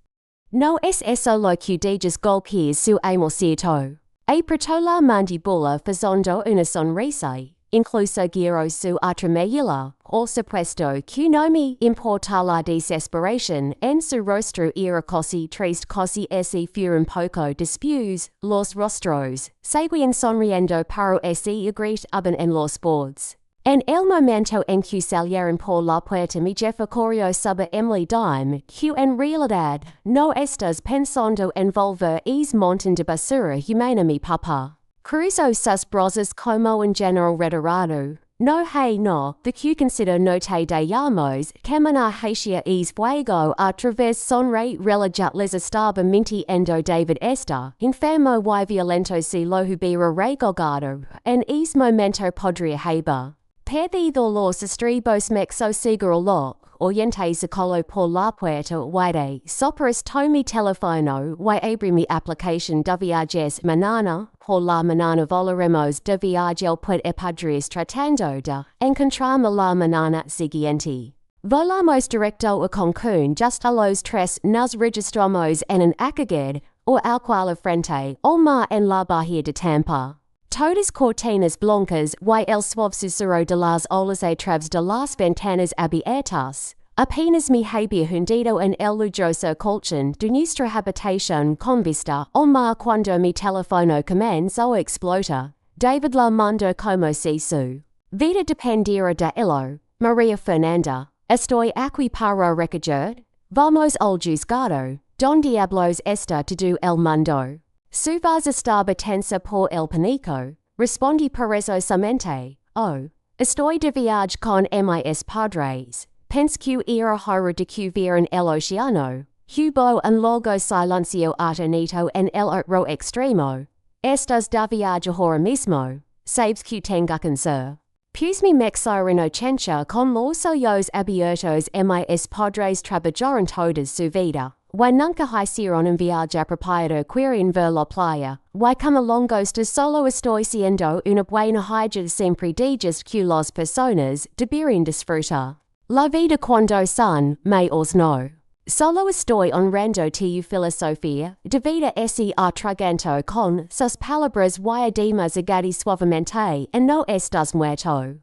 No es eso lo que dices golpees su amorcito. Apretó la mandíbula fazendo una sonrisa, incluso giro su atremella, o supuesto que no me importa la desesperación en su rostro era casi triste casi ese fueron poco después, los rostros, seguían sonriendo pero ese gritaban en los bordes. En el momento en que salieron por la puerta mi jefe corrió sobre Emily dime, que en realidad no estás pensando en volver es montón de basura humana mi papá. Cruzó sus brazos como en general retirado. No hay no, the que consider no te dayamos, que mana hacia es fuego a través sonrey relajat les estaba mintiendo David Esta, enfermo y violento si lo hubiera regogado, en es momento podría haber. Perdido los estribos mexo seguro lo, oyente sacolo por la puerta y soperas mi teléfono y abrí mi aplicación de viajes mañana, por la mañana volaremos de viaje por padres tratando de encontrarme la mañana siguiente. Volamos directo a Cancún just a los tres nos registramos en un acaged, o al cual frente, o mar en la bahía de Tampa. Todas cortinas blancas y el suave susurro de las olas a través de las ventanas abiertas. Apenas me había hundido en el lujoso colchón de nuestra habitación con vista al mar cuando mi teléfono comenzó a explotar. David la mandó como si su vida dependiera de ello. María Fernanda, estoy aquí para recoger. Vamos al juzgado. Don diablos está todo el mundo. Su voz estaba tensa por el pánico. Respondí perezosamente. Oh, estoy de viaje con mis padres. Pense que era hora de que vieran el océano. Hubo un largo silencio atónito en el otro extremo. Estás de viaje ahora mismo. Sabes que tengo que ser. Pues mi mexo inocencia con los ojos abiertos mis padres trabajaron toda su vida. Y nunca hicieron un viaje apropiado quieren ver la playa. Y como longos de solo estoy siendo una buena hija siempre dices que las personas deberían disfrutar. La vida cuando son mayores no. Solo estoy honrando tu filosofía de vida ese atragante con sus palabras y además agadi suavemente y no estás muerto.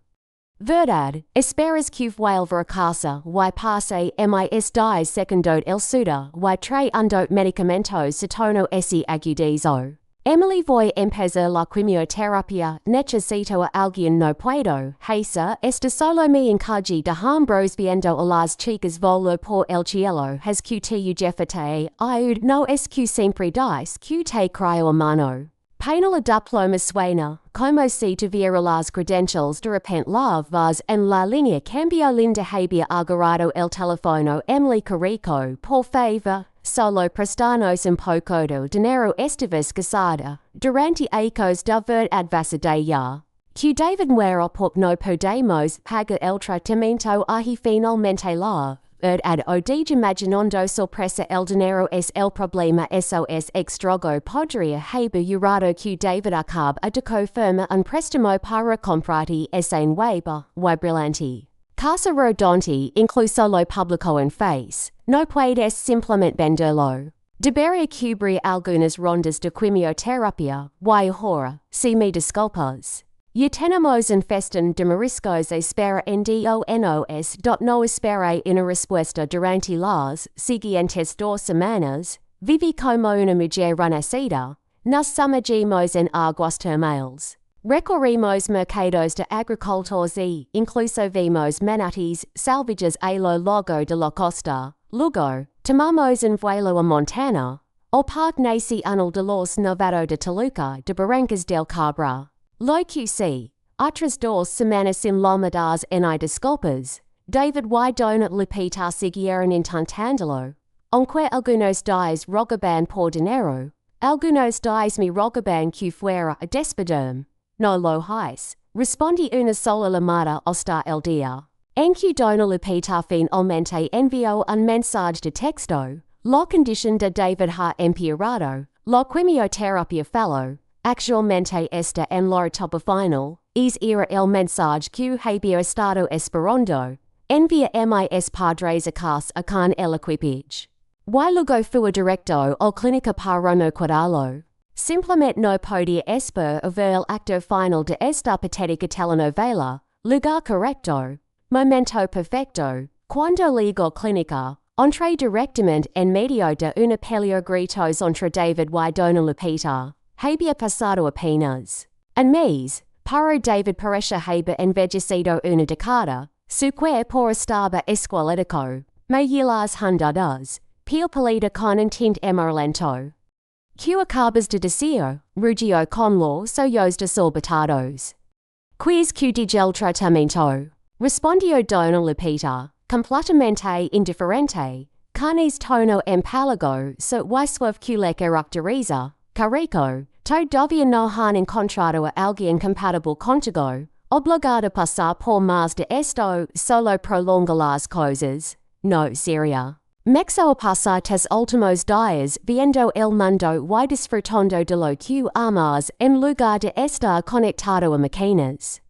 Verdad, esperas que vuelva a casa y pase mis 10 segundos el suda y traendo medicamentos se torno ese agudizo. Emily voy empezar la quimioterapia, necesito a alguien no puedo, Heisa, esta solo me encalle de hombros viendo a las chicas volar por el cielo, has que te jefate, ayud no es que siempre dice que te cryo a mano. Paina la diploma suena, como si tuviera las credentials de repente la voz en la línea cambio linda había agarrado el teléfono Emily Carrico, por favor, solo prestanos un poco de dinero esta vez casada, durante ecos da advasadaya. Que David muero porque no podemos pagar el tratamiento y finalmente la ad odig imaginando sorpresa el dinero es el problema eso es extrago podría haber jurado que David acaba de confirmar un préstamo para comprarte ese nuevo brillante. Casa rodante incluso lo publicó en face. No puedes simplemente venderlo. Debería cubrir algunas rondas de quimioterapia, ahorra, si me disculpas. Ya tenemos un festín de mariscos espera en DONOS. No esperé una respuesta durante las siguientes 2 semanas. Viví como una mujer renacida. Nos sumergimos en aguas termales. Recorrimos mercados de agricultores y incluso vimos manatis salvajes a lo largo de la costa. Luego, tomamos un vuelo a Montana. O Parque Nacional de los Novatos de Toluca de Barrancas del Cabra. Lo que sí, otras 2 semanas enlomadas en disculpas, David y Dona Lupita siguieron intentándolo. Aunque algunos días rogaban por dinero, algunos días me rogaban que fuera a despedirme. No lo hice. Respondí una sola llamada hasta el día. En que Dona Lupita finalmente envió un mensaje de texto. La condición de David ha empeorado. La quimioterapia fellow. Actualmente está en la etapa final, era el mensaje que había estado esperando. Envía mis padres a casa con el equipage. Y luego fui directo al clínica para no cuidarlo. Simplemente no podía esperar a ver el acto final de esta patética telenovela. Lugar correcto. Momento perfecto. Cuando llego clínica, entré directamente en medio de una pelea gritos entre David y Dona Lupita. Había pasado apenas un mes, pero David parece haber envejecido una década. Su cuerpo estaba esquelético. Me las juntadas, piel pálida con un tinte amarillento. ¿Qué acabas de decir? Rugió con los ojos desorbitados. Quiz que el tratamiento. Respondió Dona Lupita, completamente indiferente. Canis tono empálago so suave que le caracteriza. Carico, todavía no han encontrado a alguien compatible contigo. Obligado a pasar por más de esto, solo prolonga las cosas. No, seria. Mexo a pasar tes últimos días viendo el mundo y disfrutando de lo que amas en lugar de estar conectado a máquinas.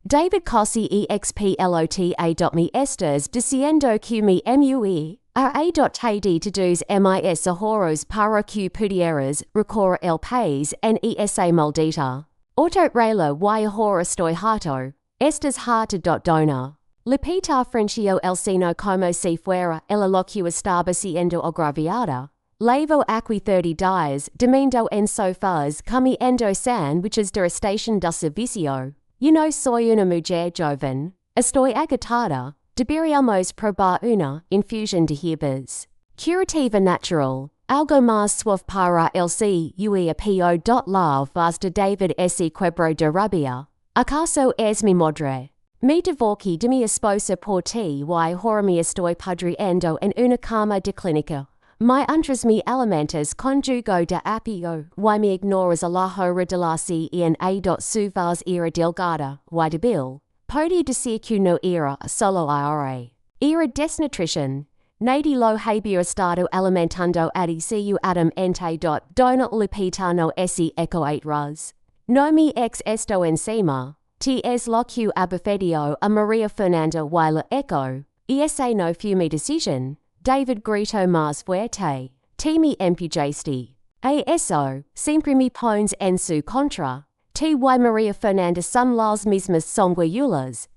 David casi explota me estás diciendo que mi MUE. A.td to dos mis ahorros para que pudieras recorrer el país en esa maldita. Autorrela y ahora estoy harto. Estás harta. Dona. Lupita frenció el seno como si fuera lo que estaba siendo agraviada. Levo aquí 30 días domingo en sofás comiendo sándwiches de estación de servicio. Yo no soy una mujer joven. Estoy agotada. Deberíamos probar una infusión de hierbas. Curativa natural. Algo más suave para el cuerpo. La voz de David ese quebro de rabia. ¿Acaso es mi madre? Me divorcí de mi esposa por ti y ahora me estoy pudriendo en una cama de clínica. Me entras mi alimentos con jugo de apio y me ignoras a la hora de la cena. Su voz era delgada y débil. Podía decir que no era solo ahora. Era desnutrición. Nadie lo había estado alimentando adicio adam ente. Dona Lupita no ese eco 8 ras. No me esto encima. T es lo que abofedio a Maria Fernanda y la eco. Y ese no fue mi decisión. David gritó más fuerte. Te me empujaste. Eso, siempre me pones en su contra. T y Maria Fernanda son las mismas songueyulas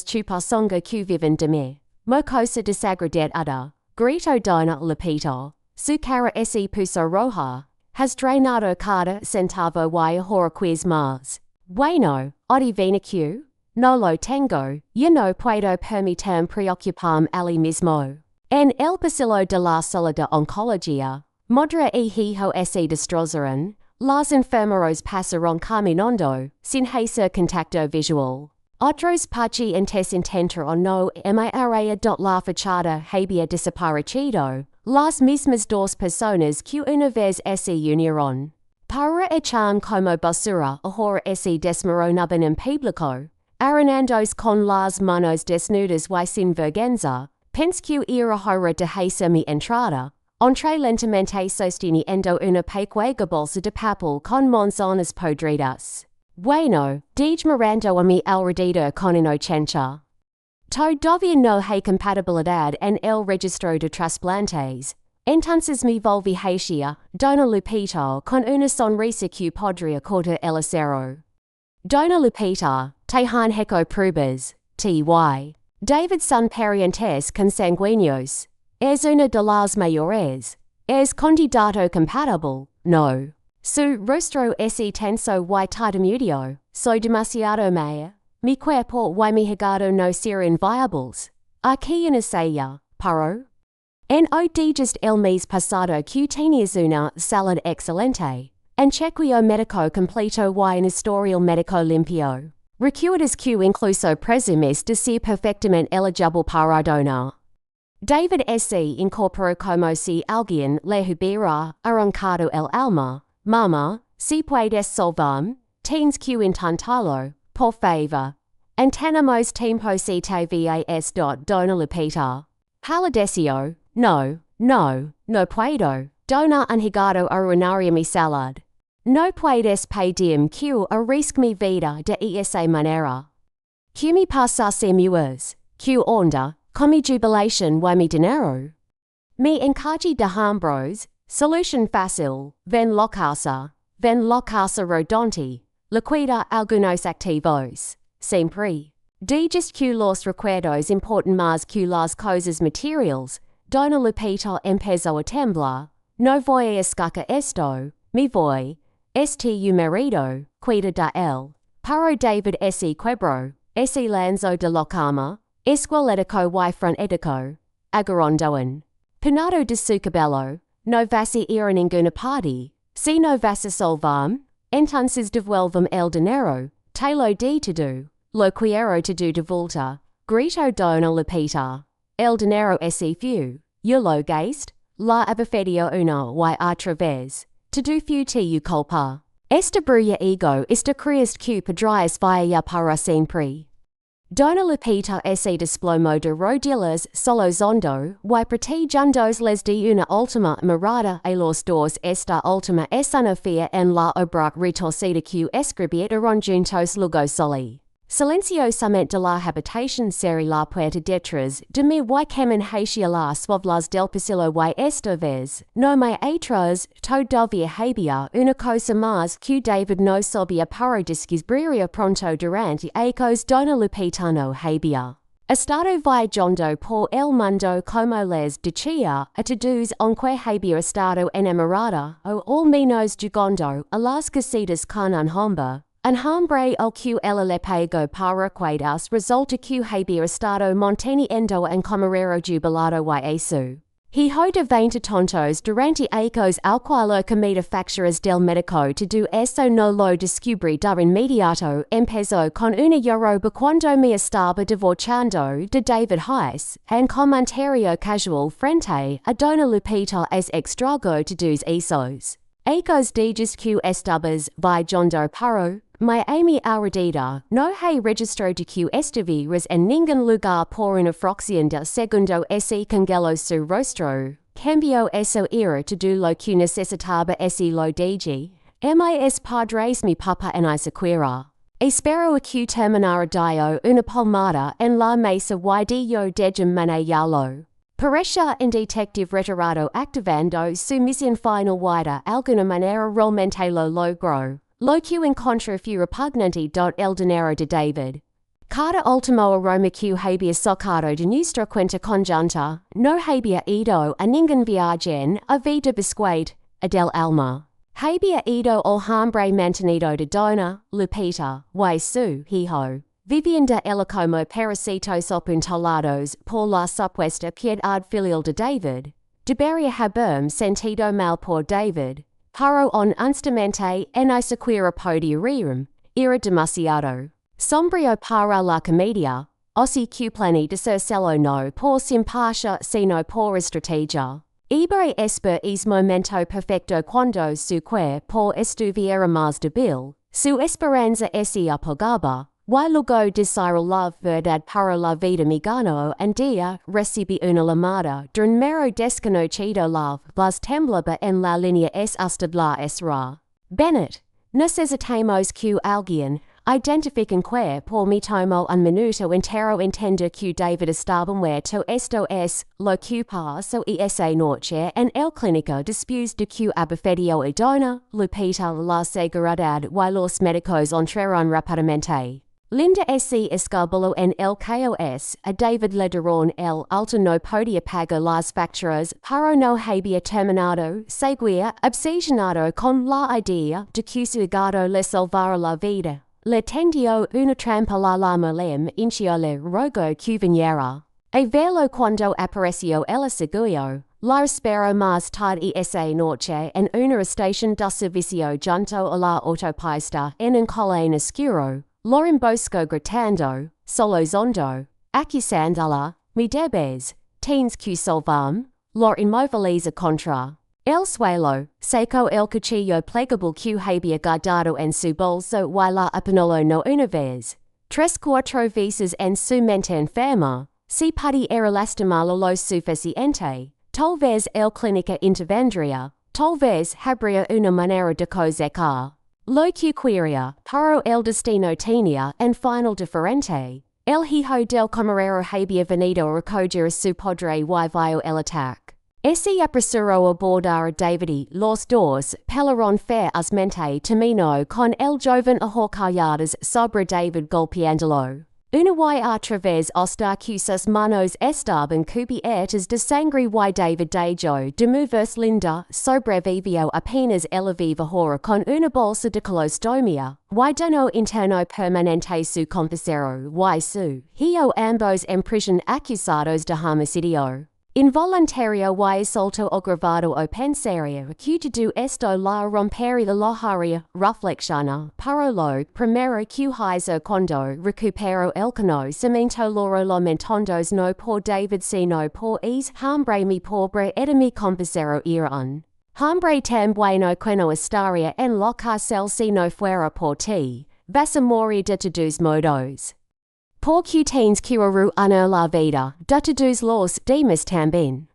chupasonga que viven de mí. Mocosa desagradada. Grito Dona Lupita. Su cara se puso roja. Has drenado cada centavo y ahora quiz más. Bueno, adivina que. No lo tengo. Yo no puedo permitirme preocuparme a mí mismo. En el pasillo de la sala de oncología, madre y hijo se destrozarán. Los enfermeros pasaron caminando, sin hacer contacto visual. Otros pacientes intentaron no mirar. La fachada había desaparecido. Las mismas dos personas que una vez se unieron. Para echar como basura ahora se desmoronaban en público. Arenandos con las manos desnudas y sin vergüenza. Pense que era hora de hacer mi entrada. Entré lentamente sosteniendo una pequeña bolsa de papel con manzanas podridas. Bueno, mirando a mi alrededor con inocencia. Todavía no hay compatibilidad en el registro de trasplantes. Entonces me volví hacia Dona Lupita con una sonrisa que podría cortar el acero. Dona Lupita, te han hecho pruebas, T.Y. David son parientes consanguíneos. Es una de las mayores. Es candidato compatible, no. Su rostro es tenso y tartamudo. Soy demasiado maya. Mi cuerpo y mi hígado no serían viables. Aquí en sella, pero. En días el mes pasado que tenías una salud excelente. En chequeo médico completo y un historial médico limpio. Recuerdas que incluso presumes de ser perfectamente eligible para donar. David se incorporó como si alguien le hubiera arrancado el alma. Mama, si puedes salvarme, tienes que intentarlo, por favor. And tenemos tiempo si te vas. Dona Lupita. Paladecio, no puedo. Donar un hígado arruinaría mi salud. No puedes pedirme que arriesgue mi vida de esa manera. Que me pasase muas, que onda, con mi jubilación y mi dinero. Me encargué de hambros, solución fácil, ven la casa rodante, liquida algunos activos, siempre. Digas que los recuerdos importan más que las cosas materiales. Dona Lupita empezó a temblar. No voy a escacar esto, me voy. Tu marido, cuida de él. Pero David se quebró, se lanzó de la cama, esquelético y frenético, agarrando penado de su cabello. No vas a ir a ninguna parte. Si no vas a salvarme, entonces devuélveme el dinero. Te lo di todo. Lo quiero todo de vuelta. Grito Dona Lupita. El dinero se fue. Yo lo gaste. La abofedio una y otra vez. Todo fue tu culpa. Esta brulla ego esta crees que podrías vaya para siempre. Dona Lupita se desplomó de rodillas solozondo y protegiendo les de una última mirada a los dos. Esta última escenografía en la obra retorcida que escribieron juntos luego soli. Silenciosamente de la habitación cerré la puerta detrás de mí y camin hacia las suavlas del pasillo y esta vez no me atrás todavía había una cosa más que David no sabía para descubrir pronto durante aquellos Dona Lupita no había estado viajando por el mundo como les decía a todos aunque había estado enamorada o al menos jugando a las casitas con un hombre. Un hombre al que ella le pagó para cuidados resulta que había estado manteniendo en camarero jubilado y eso. Hijo de 20 tontos durante aquellos alquilocomida facturas del médico todo eso no lo descubrí de inmediato. Empezó con una yoruba cuando me estaba divorciando de David Heiss, en comentario casual frente a Dona Lupita es extrago todos esos. Aquellos días que estabas viajando para mi ami alrededor, no hay registro de que estuvieras en ningún lugar por una fracción de segundo se congeló su rostro. Cambio eso era todo lo que necesitaba se lo dije. Mis padres mi papá en Isaquira. Espero a que terminara dio una palmada en la mesa y dio de manejalo. Parecia un detective retirado activando su misión final y de alguna manera realmente lo logró. Lo que encontró fue repugnante. El dinero de David. Cada último aroma que había sacado de nuestra cuenta conjunta, no había ido a ningún viaje a vida biscuit, a del alma. Había ido al hombre mantenido de Dona Lupita, y su hijo. Vivienda ella como parasitos apuntalados por la supuesta piedad filial de David. Debería haberme sentido mal por David. Pero honestamente en Isaquira podía era demasiado sombrío para la comedia, así que planeé de hacerlo no por simpatía sino por estrategia. Ibre esper es momento perfecto cuando su cuerpo estuviera más débil, su esperanza se apagaba, y luego desiró la verdad para la vida me ganó un día recibí una llamada de un mero desconocido la voz temblaba en la línea es usted la esra. Bennett, necesitamos que alguien identifiquen que por mi tomo un minuto entero entender que David estaba muerto esto es lo que pasó esa noche en el clínico después de que abofeteó a dona Lupita la seguridad y los médicos entraron rápidamente. Linda se escabuló en el caos, a David le dieron el alto no podía pagar las facturas, pero no había terminado, seguía obsesionado con la idea de que su gato le salvara la vida. Le tendió una trampa la mulem hinchió le rogó que viniera. A verlo cuando apareció el seguio, la esperó más tarde esa noche en una estación de servicio junto a la autopista en un colén oscuro. Lo emboscó gritando, solo zondo, acusándola, mi debes, tienes que salvarme, lo inmoviliza contra. El suelo, sacó el cuchillo plegable que había guardado en su bolso y la apuñaló no una vez, 3-4 veces en su mente enferma, si pudiera lastimarlo lo suficiente, tal vez el clínica intervendría, tal vez habría una manera de cosecar. Lo que quería, pero el destino tenía un final diferente. El hijo del camarero había venido a recoger su padre y vio el ataque. Se apresuró a abordar a David y los dos pelearon ferozmente terminó con el joven ahorcalladas sobre David golpeándolo. Una y otra vez hasta que sus manos estaban cubiertas de sangre y David dejó de moverse Linda sobrevivió apenas el viva horror con una bolsa de colostomía, y donó interno permanente su compañero y su hijo ambos en prisión acusados de homicidio. Involuntario y solto agravado o pensaria que de esto la rompería la haria reflexiona, pero lo primero que hizo cuando recuperó el conocimiento lo lamentandos no por David sino por es hombre mi pobre era mi compañero era un hombre tan bueno que no estaría en la cárcel si no fuera por ti, vas a morir de todos modos. Porque tienes que arruinar la vida de todos los demás también.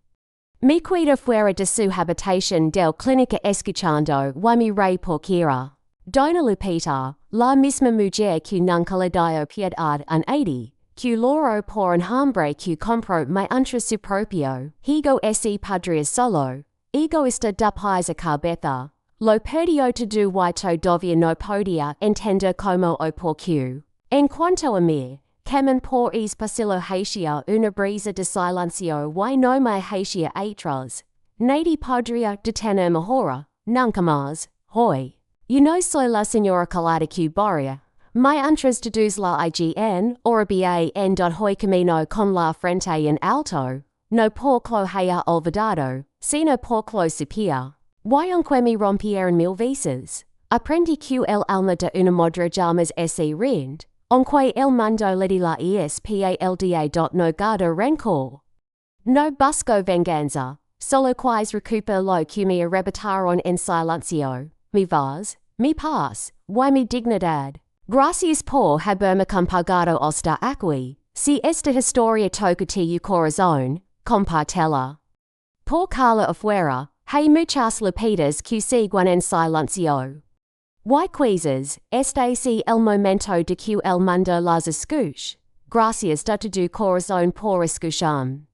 Me cuido fuera de su habitación del clínica escuchando y mi rey porquiera. Dona Lupita, la misma mujer que nunca le dio piedad an Adi, que loro por un hombre que compró mi entre su propio, higo ese podría solo, egoísta de paisa cabeza, lo perdió todo y todavía no podía entender como o por qué. En cuanto a mí, Camen por es pasillo hacia una brisa de silencio y no me hacia atrás. Nadie podría detenerme ahora, nunca más, hoy. Yo no soy la señora calada que barria. Me entras todos la ign, ora bien hoy camino con la frente en alto, no por lo haya olvidado, sino por lo supía. Y aunque me rompieron 1000 veces, aprendí que el alma de una madre llamas ese rind. Aunque el mundo le di la espalda no guardo rencor. No busco venganza, solo quis recupero lo que me arrebataron en silencio, mi voz, mi paz, y mi dignidad. Gracias por haberme compagado hasta aquí, si esta historia toca tu corazón, compártela. Por Carla afuera, hay muchas lupitas que siguen en silencio. Y quizás, este es el momento de que el mundo las escuche. Gracias de tu corazón por escucharme.